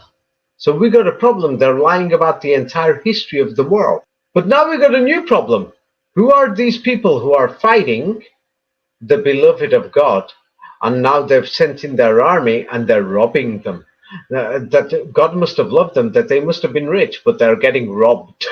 So we got a problem. They're lying about the entire history of the world. But now we got a new problem. Who are these people who are fighting the beloved of God? And now they've sent in their army and they're robbing them. That God must have loved them, that they must have been rich, but they're getting robbed.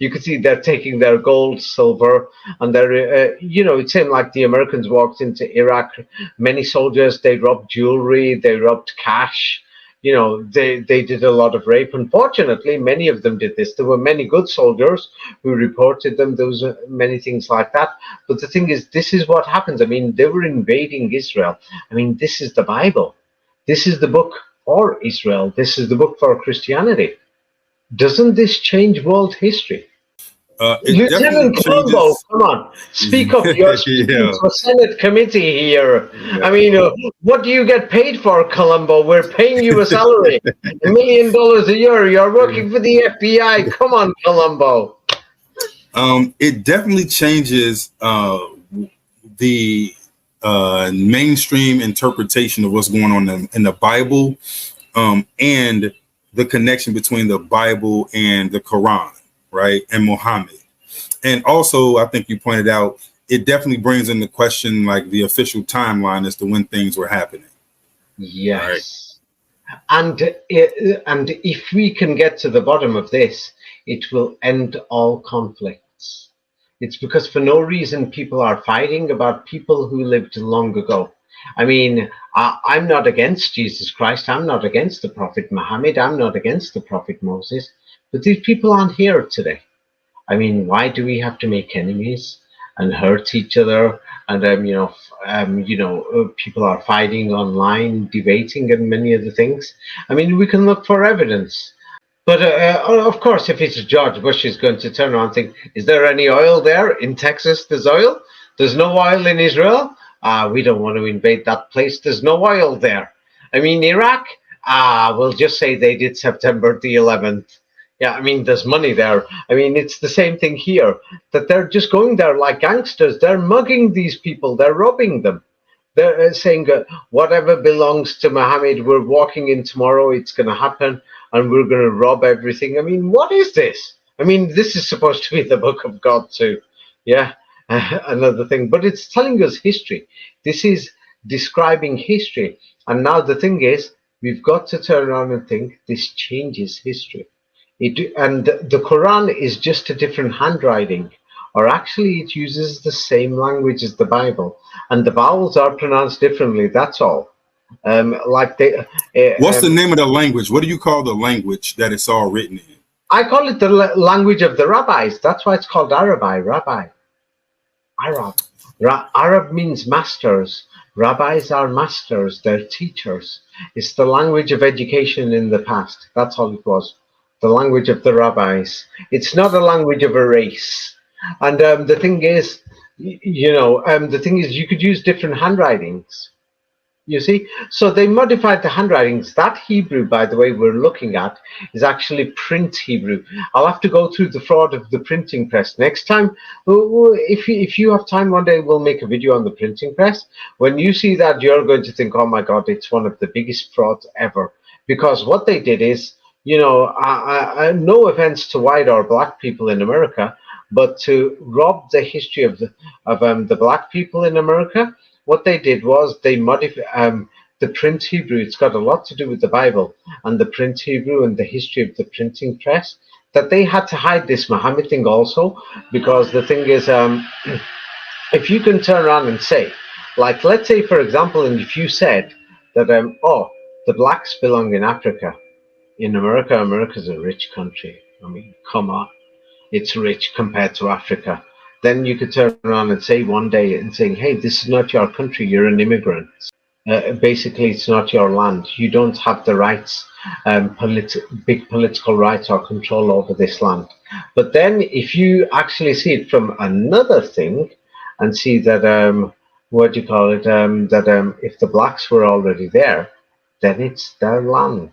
You can see they're taking their gold, silver, and they're, it seemed like the Americans walked into Iraq. Many soldiers, they robbed jewelry, they robbed cash. They did a lot of rape. Unfortunately, many of them did this. There were many good soldiers who reported them. There was many things like that. But the thing is, this is what happens. I mean, they were invading Israel. I mean, this is the Bible. This is the book for Israel. This is the book for Christianity. Doesn't this change world history? Lieutenant Colombo, come on, speak up. You're speaking to a Senate committee here. Yeah. I mean, what do you get paid for, Colombo? We're paying you a salary, $1 million a year. You're working for the FBI. Come on, Colombo. It definitely changes the mainstream interpretation of what's going on in the Bible, and the connection between the Bible and the Quran. Right, and Muhammad. And also, I think you pointed out, it definitely brings into question like the official timeline as to when things were happening. Yes. Right. And if we can get to the bottom of this, it will end all conflicts. It's because for no reason people are fighting about people who lived long ago. I mean, I'm not against Jesus Christ. I'm not against the Prophet Muhammad. I'm not against the Prophet Moses. But these people aren't here today. I mean, why do we have to make enemies and hurt each other? And people are fighting online, debating, and many other things. I mean, we can look for evidence. But of course, if it's George Bush is going to turn around and think, is there any oil there? In Texas, there's oil. There's no oil in Israel. We don't want to invade that place. There's no oil there. I mean, Iraq, we'll just say they did September the 11th. Yeah, I mean, there's money there. I mean, it's the same thing here, that they're just going there like gangsters. They're mugging these people. They're robbing them. They're saying, whatever belongs to Muhammad, we're walking in tomorrow. It's going to happen, and we're going to rob everything. I mean, what is this? I mean, this is supposed to be the book of God too. Yeah, another thing. But it's telling us history. This is describing history. And now the thing is, we've got to turn around and think this changes history. And the Quran is just a different handwriting. Or actually, it uses the same language as the Bible. And the vowels are pronounced differently, that's all. What's the name of the language? What do you call the language that it's all written in? I call it the language of the rabbis. That's why it's called Arabi. Arab. Arab means masters. Rabbis are masters. They're teachers. It's the language of education in the past. That's all it was. The language of the rabbis. It's not a language of a race. And the thing is, you could use different handwritings. You see, so they modified the handwritings. That Hebrew, by the way, we're looking at is actually print Hebrew. I'll have to go through the fraud of the printing press next time. If you have time one day, we'll make a video on the printing press. When you see that, you're going to think, oh my God, it's one of the biggest frauds ever. Because what they did is, no offense to white or black people in America, but to rob the history of the black people in America, what they did was they modified the print Hebrew. It's got a lot to do with the Bible and the print Hebrew and the history of the printing press, that they had to hide this Muhammad thing also, because the thing is, if you can turn around and say, like, let's say, for example, and if you said that, the blacks belong in Africa, in America, America's a rich country. I mean, come on, it's rich compared to Africa. Then you could turn around and say one day and saying, hey, this is not your country, you're an immigrant. Basically, it's not your land. You don't have the rights, big political rights or control over this land. But then if you actually see it from another thing and see that, if the blacks were already there, then it's their land.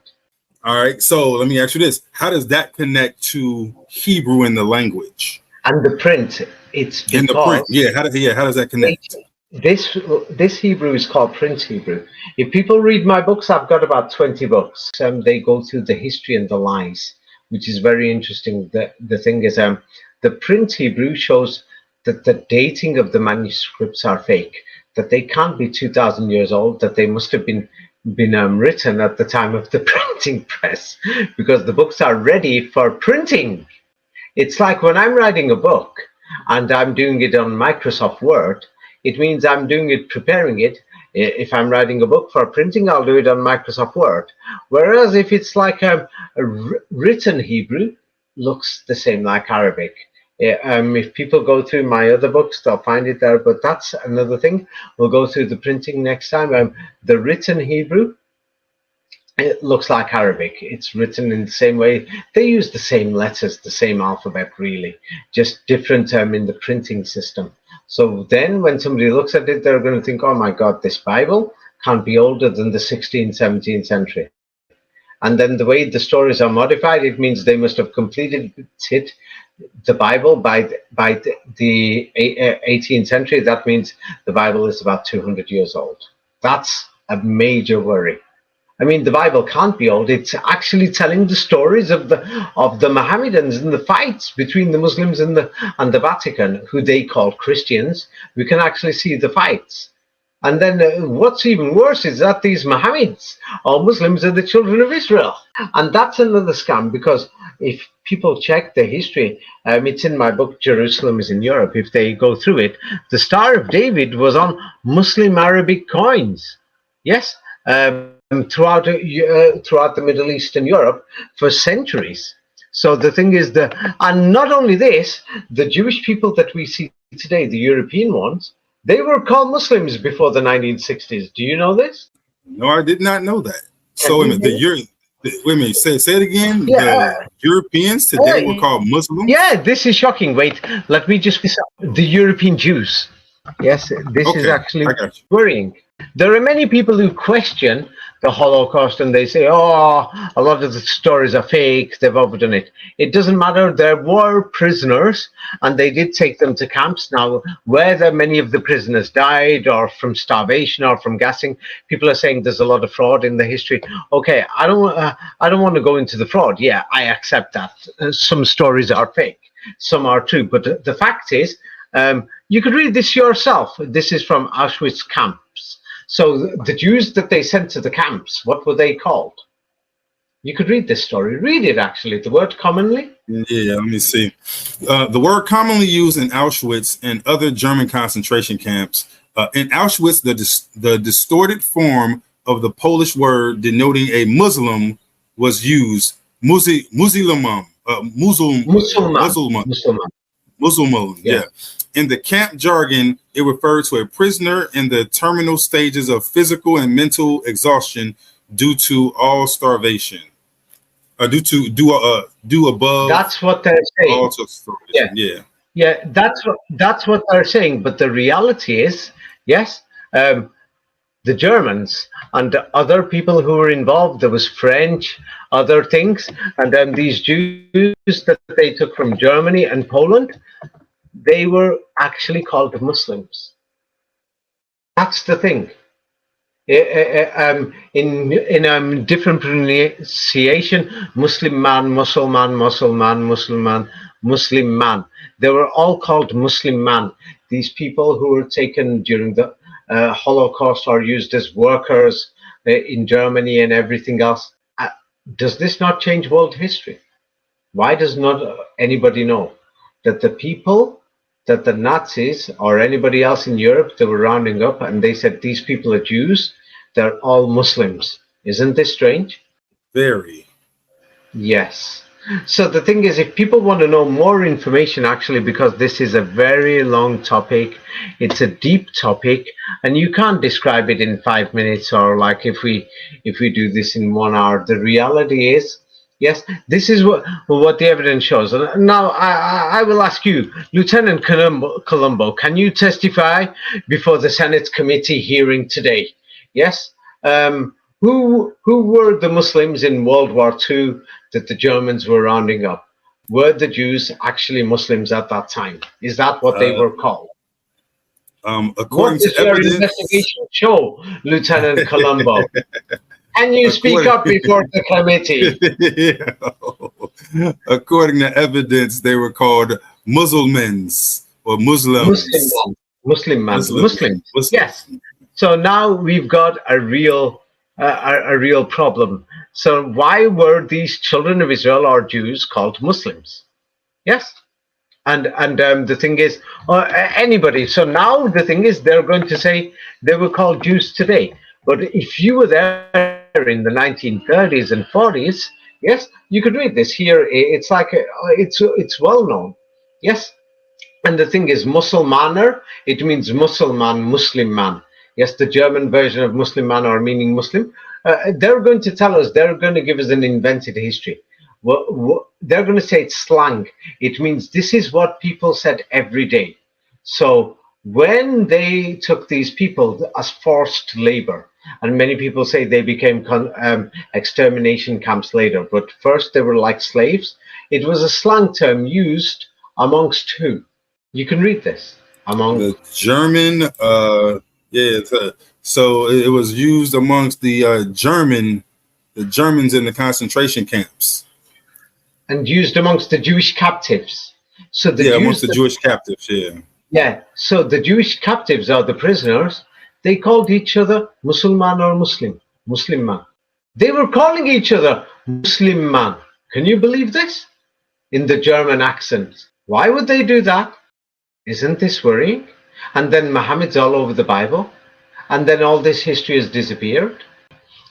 All right, so let me ask you this. How does that connect to Hebrew in the language? And the print, it's because in the print. How does that connect? This Hebrew is called print Hebrew. If people read my books, I've got about 20 books. They go through the history and the lies, which is very interesting. The thing is, the print Hebrew shows that the dating of the manuscripts are fake, that they can't be 2,000 years old, that they must have been written at the time of the printing press, because the books are ready for printing. It's like when I'm writing a book and I'm doing it on Microsoft Word, it means I'm doing it, preparing it. If I'm writing a book for printing, I'll do it on Microsoft Word. Whereas if it's like a written Hebrew, looks the same like Arabic. If people go through my other books, they'll find it there. But that's another thing. We'll go through the printing next time. The written Hebrew, it looks like Arabic. It's written in the same way. They use the same letters, the same alphabet, really, just different in the printing system. So then when somebody looks at it, they're going to think, oh my God, this Bible can't be older than the 16th, 17th century. And then the way the stories are modified, it means they must have completed it, the Bible by the 18th century. That means the Bible is about 200 years old. That's a major worry. I mean, the Bible can't be old. It's actually telling the stories of the Mohammedans and the fights between the Muslims and the Vatican, who they call Christians. We can actually see the fights. And then what's even worse is that these Mohammeds or Muslims are the children of Israel. And that's another scam, because if people check the history, it's in my book, Jerusalem is in Europe. If they go through it, the Star of David was on Muslim Arabic coins. Yes. Throughout the Middle East and Europe for centuries. So the thing is and not only this, the Jewish people that we see today, the European ones, they were called Muslims before the 1960s. Do you know this? No, I did not know that. So wait a minute, say it again. Yeah. The Europeans today were called Muslims? Yeah, this is shocking. Wait, let me just the European Jews. Yes, this is actually worrying. There are many people who question the Holocaust and they say, oh, a lot of the stories are fake, they've overdone it. It doesn't matter. There were prisoners and they did take them to camps. Now, whether many of the prisoners died or from starvation or from gassing, people are saying there's a lot of fraud in the history. Okay, I don't want to go into the fraud. Yeah, I accept that. Some stories are fake, some are true. But the fact is, you could read this yourself. This is from Auschwitz camps. So the Jews that they sent to the camps, what were they called? You could read this story. Read it, actually. The word commonly. Yeah, let me see. The word commonly used in Auschwitz and other German concentration camps. In Auschwitz, the distorted form of the Polish word denoting a Muslim was used. Musliman. Yeah. In the camp jargon, it referred to a prisoner in the terminal stages of physical and mental exhaustion due to all starvation. Do above. That's what they're saying. Yeah. That's what they're saying. But the reality is, yes, the Germans and other people who were involved, there was French, other things, and then these Jews that they took from Germany and Poland, they were actually called Muslims. That's the thing. In different pronunciation, Muslim man, Muslim man. They were all called Muslim man. These people who were taken during the Holocaust are used as workers in Germany and everything else. Does this not change world history? Why does not anybody know that the people that the Nazis or anybody else in Europe, they were rounding up and they said, these people are Jews, they're all Muslims. Isn't this strange? Very. Yes. So the thing is, if people want to know more information, actually, because this is a very long topic, it's a deep topic, and you can't describe it in 5 minutes or like if we do this in 1 hour. The reality is, yes, this is what the evidence shows. Now, I will ask you, Lieutenant Colombo, can you testify before the Senate committee hearing today? Yes. Who were the Muslims in World War II that the Germans were rounding up? Were the Jews actually Muslims at that time? Is that what they were called? According to your evidence, investigation show, Lieutenant Colombo? Can you speak up before the committee? Yeah. According to evidence, they were called Muslims or Muslims. Muslims. Yes. So now we've got a real problem. So why were these children of Israel or Jews called Muslims? Yes. And the thing is, anybody. So now the thing is, they're going to say they were called Jews today. But if you were there in the 1930s and 40s, yes, you could read this here. It's like it's well known. Yes. And the thing is, Musulmaner, it means Musulman, Muslim man. Yes, the German version of Muslim man or meaning Muslim. They're going to tell us, they're going to give us an invented history. They're going to say it's slang. It means this is what people said every day. So when they took these people as forced labor, and many people say they became extermination camps later, but first they were like slaves. It was a slang term used amongst who? You can read this. Among the German, so it was used amongst the Germans in the concentration camps. And used amongst the Jewish captives. So amongst the Jewish captives, Yeah, so the Jewish captives are the prisoners. They called each other Musulman or Muslim man. They were calling each other Muslim man. Can you believe this? In the German accent. Why would they do that? Isn't this worrying? And then Muhammad's all over the Bible. And then all this history has disappeared.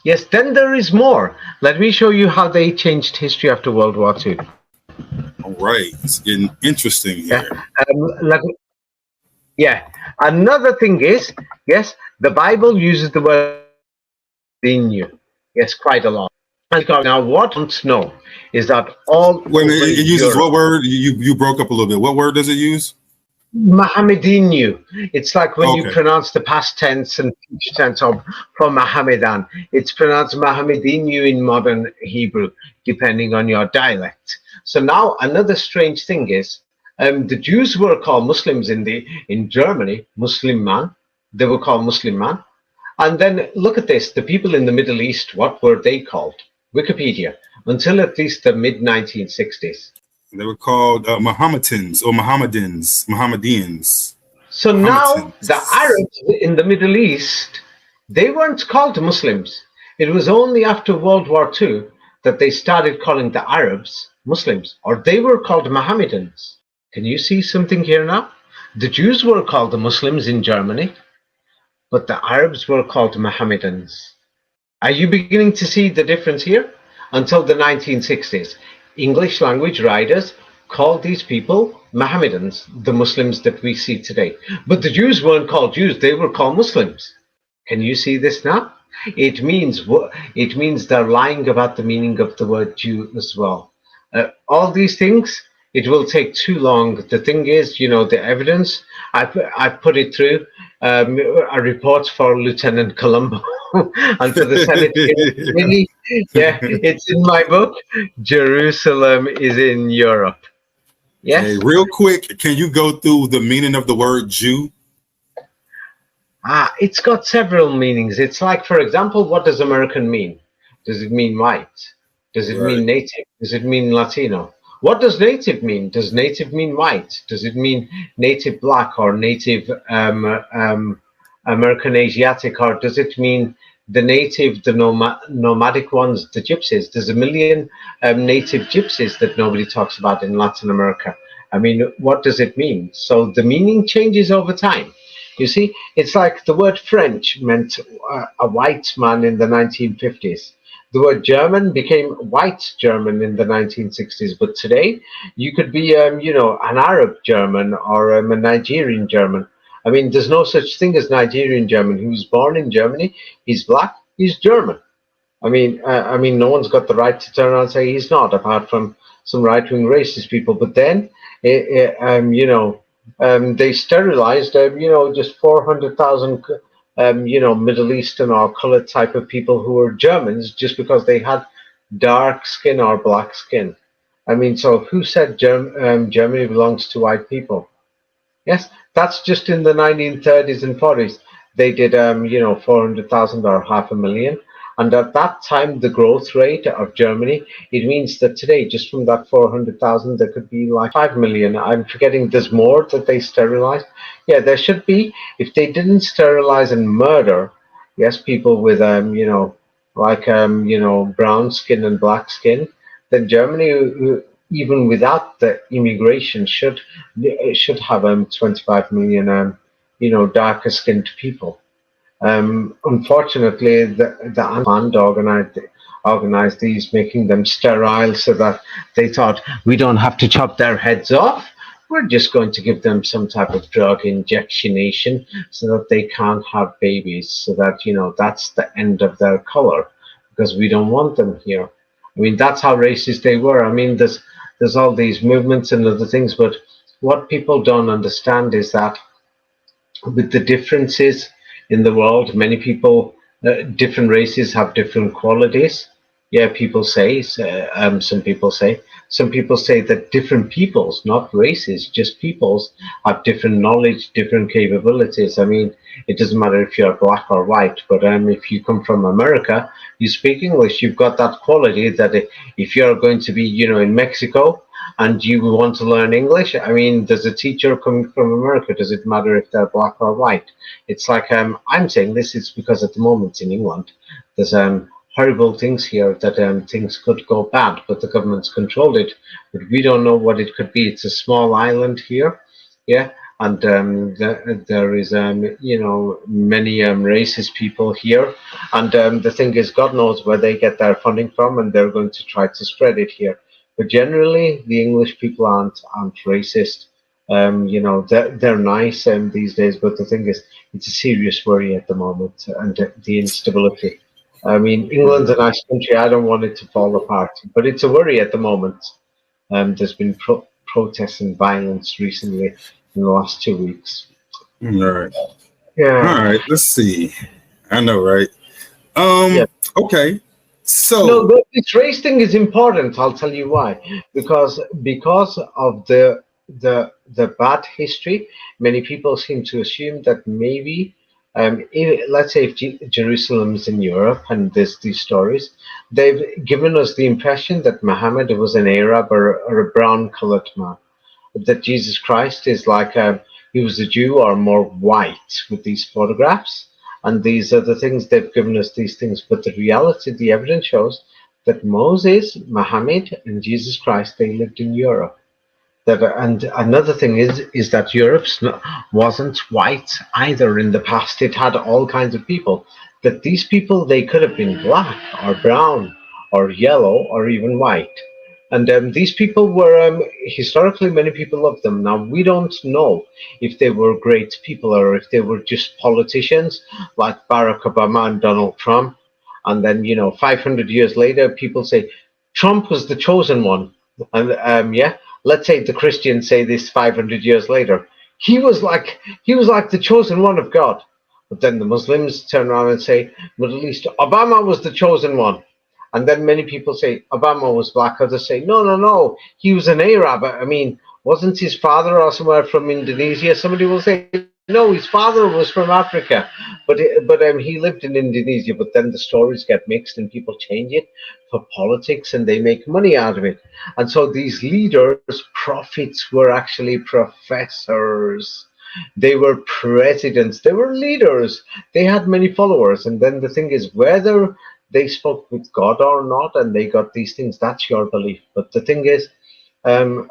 Yes, then there is more. Let me show you how they changed history after World War II. All right, it's getting interesting here. Another thing is, yes, the Bible uses the word "dinu." Yes, quite a lot. Now, what I want to know is that all. Wait a minute, it uses what word? You broke up a little bit. What word does it use? Mohammedinu. It's like when you Okay. pronounce the past tense and future tense of from Mohammedan. It's pronounced Mohammedinu in modern Hebrew, depending on your dialect. So now another strange thing is the Jews were called Muslims in Germany, Muslim man. They were called Muslim man. And then look at this: the people in the Middle East, what were they called? Wikipedia, until at least the mid 1960s. They were called Mohammedans or Mohammedans. So now the Mohammedans. Arabs in the Middle East, they weren't called Muslims. It was only after World War II that they started calling the Arabs Muslims, or they were called Mohammedans. Can you see something here now? The Jews were called the Muslims in Germany, but the Arabs were called Mohammedans. Are you beginning to see the difference here? Until the 1960s, English language writers called these people Mohammedans, the Muslims that we see today. But the Jews weren't called Jews, they were called Muslims. Can you see this now? It means they're lying about the meaning of the word Jew as well. All these things, it will take too long. The thing is, the evidence, I put it through a report for Lieutenant Colombo and for the Senate committee. Yeah, it's in my book. Jerusalem is in Europe. Yes. Hey, real quick, can you go through the meaning of the word Jew? It's got several meanings. It's like, for example, what does American mean? Does it mean white? Does it mean native? Does it mean Latino? What does native mean? Does native mean white? Does it mean native black or native American Asiatic? Or does it mean the native, the nomadic ones, the gypsies? There's a million native gypsies that nobody talks about in Latin America. I mean, what does it mean? So the meaning changes over time. You see, it's like the word French meant a white man in the 1950s. The word German became white German in the 1960s. But today, you could be, an Arab German or a Nigerian German. I mean, there's no such thing as Nigerian German. He was born in Germany. He's black. He's German. I mean, no one's got the right to turn around and say he's not, apart from some right-wing racist people. But then, they sterilized, just 400,000, Middle Eastern or colored type of people who were Germans just because they had dark skin or black skin. I mean, so who said Germany belongs to white people? Yes, that's just in the 1930s and 40s. They did, 400,000 or 500,000. And at that time, the growth rate of Germany, it means that today, just from that 400,000, there could be like 5 million. I'm forgetting there's more that they sterilized. Yeah, there should be. If they didn't sterilize and murder, yes, people with, brown skin and black skin, then Germany, even without the immigration, should have 25 million, darker skinned people. Unfortunately, the band organized these, making them sterile so that they thought we don't have to chop their heads off. We're just going to give them some type of drug injectionation so that they can't have babies, so that, that's the end of their color, because we don't want them here. I mean, that's how racist they were. I mean, there's all these movements and other things, but what people don't understand is that with the differences in the world, many people, different races have different qualities. Yeah, people say, some people say that different peoples, not races, just peoples, have different knowledge, different capabilities. I mean, it doesn't matter if you're black or white, but if you come from America, you speak English, you've got that quality that if you're going to be, in Mexico, and you want to learn English, I mean, does a teacher coming from America, does it matter if they're black or white? It's like, I'm saying this is because at the moment in England, there's horrible things here that things could go bad, but the government's controlled it. But we don't know what it could be. It's a small island here, yeah, and there is, many racist people here. And the thing is, God knows where they get their funding from, and they're going to try to spread it here. But generally, the English people aren't racist. They're nice these days. But the thing is, it's a serious worry at the moment, and the instability. I mean, England's a nice country. I don't want it to fall apart, but it's a worry at the moment. There's been protests and violence recently. in the last 2 weeks. All right. Yeah. All right. Let's see. I know, right? Yeah. Okay. No, So, but this race thing is important. I'll tell you why. Because of the bad history, many people seem to assume that maybe, let's say if Jerusalem is in Europe and there's these stories, they've given us the impression that Muhammad was an Arab or a brown-colored man, that Jesus Christ is like he was a Jew or more white with these photographs. And these are the things they've given us these things. But the reality, the evidence shows that Moses, Muhammad, and Jesus Christ, they lived in Europe. That, and another thing is that Europe wasn't white either in the past. It had all kinds of people. That these people, they could have been black or brown or yellow or even white. And these people were, historically, many people loved them. Now, we don't know if they were great people or if they were just politicians like Barack Obama and Donald Trump. And then, 500 years later, people say Trump was the chosen one. And yeah, let's say the Christians say this 500 years later. He was like the chosen one of God. But then the Muslims turn around and say, Middle East, Obama was the chosen one. And then many people say Obama was black. Others say, no, no, no, he was an Arab. I mean, wasn't his father or somewhere from Indonesia? Somebody will say, no, his father was from Africa, but he lived in Indonesia. But then the stories get mixed and people change it for politics and they make money out of it. And so these leaders, prophets, were actually professors. They were presidents. They were leaders. They had many followers. And then the thing is, whether they spoke with God or not, and they got these things, that's your belief. But the thing is, the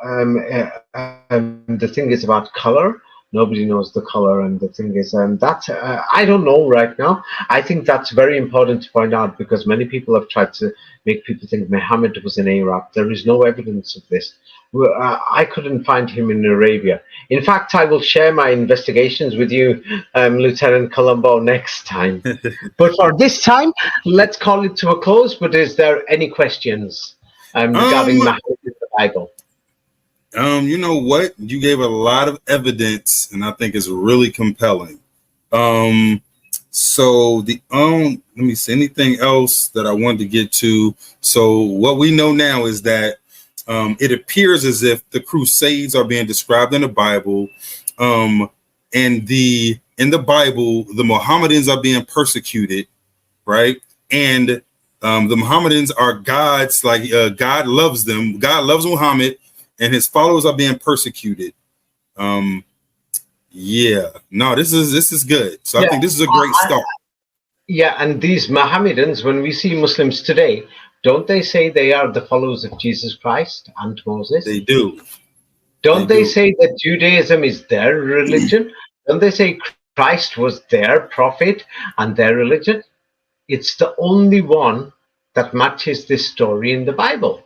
thing is about color. Nobody knows the color, and the thing is, that I don't know right now. I think that's very important to point out because many people have tried to make people think Muhammad was an Arab. There is no evidence of this. I couldn't find him in Arabia. In fact, I will share my investigations with you, Lieutenant Colombo, next time. But for this time, let's call it to a close. But is there any questions regarding Muhammad in the Bible? You know what? You gave a lot of evidence, and I think it's really compelling. So let me see anything else that I wanted to get to. So what we know now is that it appears as if the Crusades are being described in the Bible, and in the Bible, the Mohammedans are being persecuted, right? And the Mohammedans are gods, like God loves them. God loves Muhammad, and his followers are being persecuted. Yeah, no, this is good. So yeah, I think this is a great start. Yeah, and these Mohammedans, when we see Muslims today, don't they say they are the followers of Jesus Christ and Moses? They do. Don't they say that Judaism is their religion? Don't they say Christ was their prophet and their religion? It's the only one that matches this story in the Bible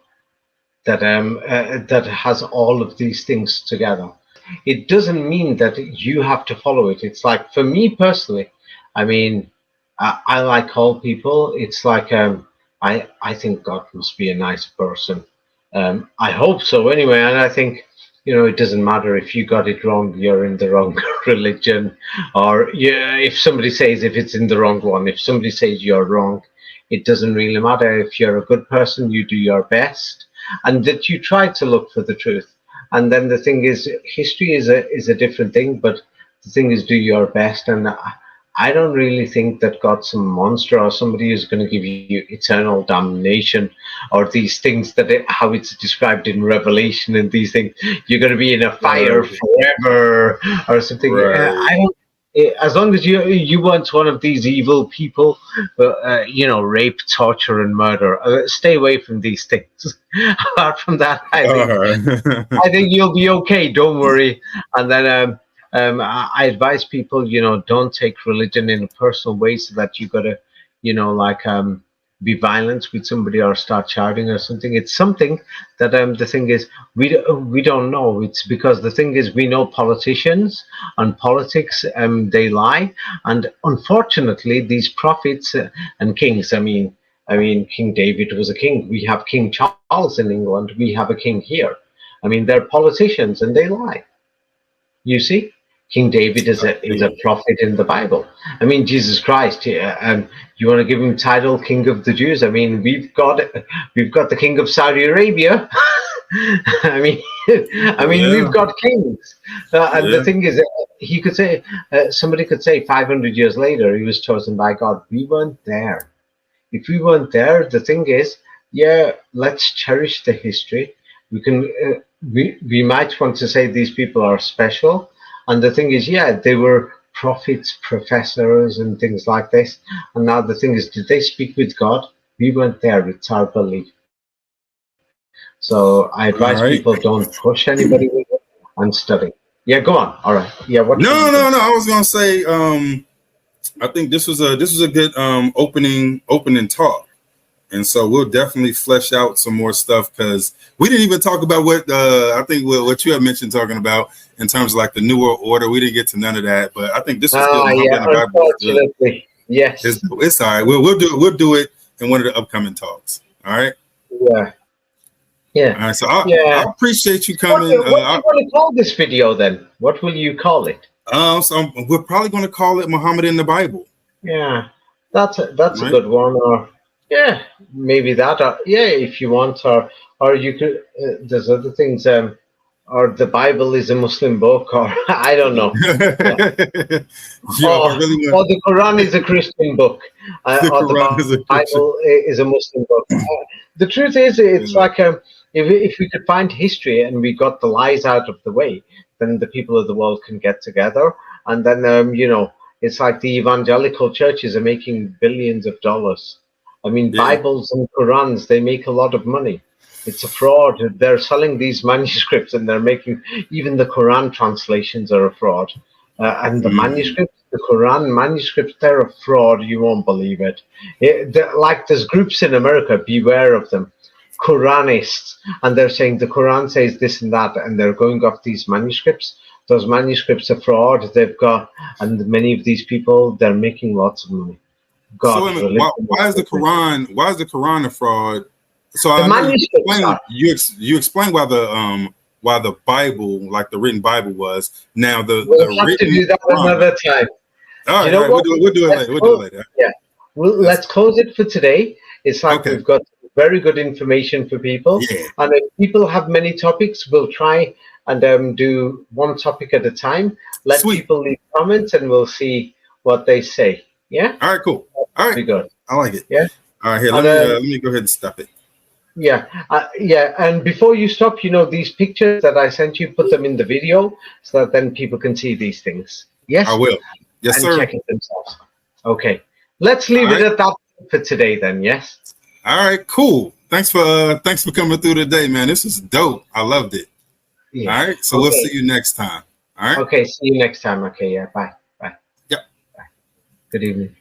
that that has all of these things together. It doesn't mean that you have to follow it. It's like, for me personally, I mean, I like all people. It's like I think God must be a nice person. I hope so anyway. And I think, it doesn't matter if you got it wrong, you're in the wrong religion. Or if somebody says if it's in the wrong one, if somebody says you're wrong, it doesn't really matter. If you're a good person, you do your best. And that you try to look for the truth. And then the thing is, history is a different thing, but the thing is, do your best. And I don't really think that God's some monster or somebody who's going to give you eternal damnation or these things how it's described in Revelation and these things. You're going to be in a fire forever or something. I don't. As long as you weren't one of these evil people, rape, torture, and murder, stay away from these things. Apart from that, I think you'll be okay. Don't worry. And then I advise people, don't take religion in a personal way, so that you got to, be violent with somebody or start shouting or something. It's something that the thing is, we don't know. It's because the thing is, we know politicians and politics, they lie, and unfortunately these prophets and kings, I mean King David was a king. We have King Charles in England. We have a king here. I mean, they're politicians and they lie. You see, King David is a prophet in the Bible. I mean, Jesus Christ. You want to give him title King of the Jews? I mean, we've got the King of Saudi Arabia. I mean, we've got kings, and the thing is, he could say, somebody could say 500 years later he was chosen by God. We weren't there. If we weren't there, the thing is, yeah, let's cherish the history. We can, we might want to say these people are special, and the thing is, yeah, they were prophets, professors, and things like this. And now the thing is, did they speak with God? We weren't there. It's our belief. So I advise people don't push anybody with it and study. Yeah, go on. All right. Yeah. What? No. I was gonna say, I think this was a good opening talk, and so we'll definitely flesh out some more stuff, because we didn't even talk about what I think what you had mentioned talking about in terms of like the New World Order. We didn't get to none of that, but I think this was good. Yeah, unfortunately, yes. It's all right. We'll do it in one of the upcoming talks. All right. Yeah. Yeah. All right. So I appreciate you coming. What do you want to call this video then? What will you call it? So we're probably going to call it Muhammad in the Bible. Yeah, that's a good one. Or yeah, maybe that. Yeah, if you want, or you could. There's other things. Or the Bible is a Muslim book, or I don't know. Yeah. Or the Quran is a Christian book. Or the Bible is a Muslim book. The truth is, it's like if we could find history and we got the lies out of the way, then the people of the world can get together, and then it's like the evangelical churches are making billions of dollars. I mean, Bibles and Qurans, they make a lot of money. It's a fraud. They're selling these manuscripts, and they're making, even the Quran translations are a fraud. And the manuscripts, the Quran manuscripts, they're a fraud. You won't believe it. Like there's groups in America, beware of them, Quranists, and they're saying the Quran says this and that, and they're going off these manuscripts. Those manuscripts are fraud. They've got, and many of these people, they're making lots of money. God, so why is the Quran? Why is the Quran a fraud? So you explain why the Bible, like the written Bible, was. Now we'll have to do that another time. All right, we'll do it later. Yeah, let's close it for today. It's like we've got very good information for people, and if people have many topics, we'll try and do one topic at a time. Let people leave comments, and we'll see what they say. Yeah. All right. Cool. All right. Pretty good. I like it. Yeah. All right. Here, let me go ahead and stop it. Yeah. And before you stop, these pictures that I sent you, put them in the video so that then people can see these things. Yes. I will. Yes, sir. And check it themselves. Okay. Let's leave it at that for today then. Yes. All right. Cool. Thanks for coming through today, man. This is dope. I loved it. Yeah. All right. So we'll see you next time. All right. Okay. See you next time. Okay. Yeah. Bye. Bye. Yep. Bye. Good evening.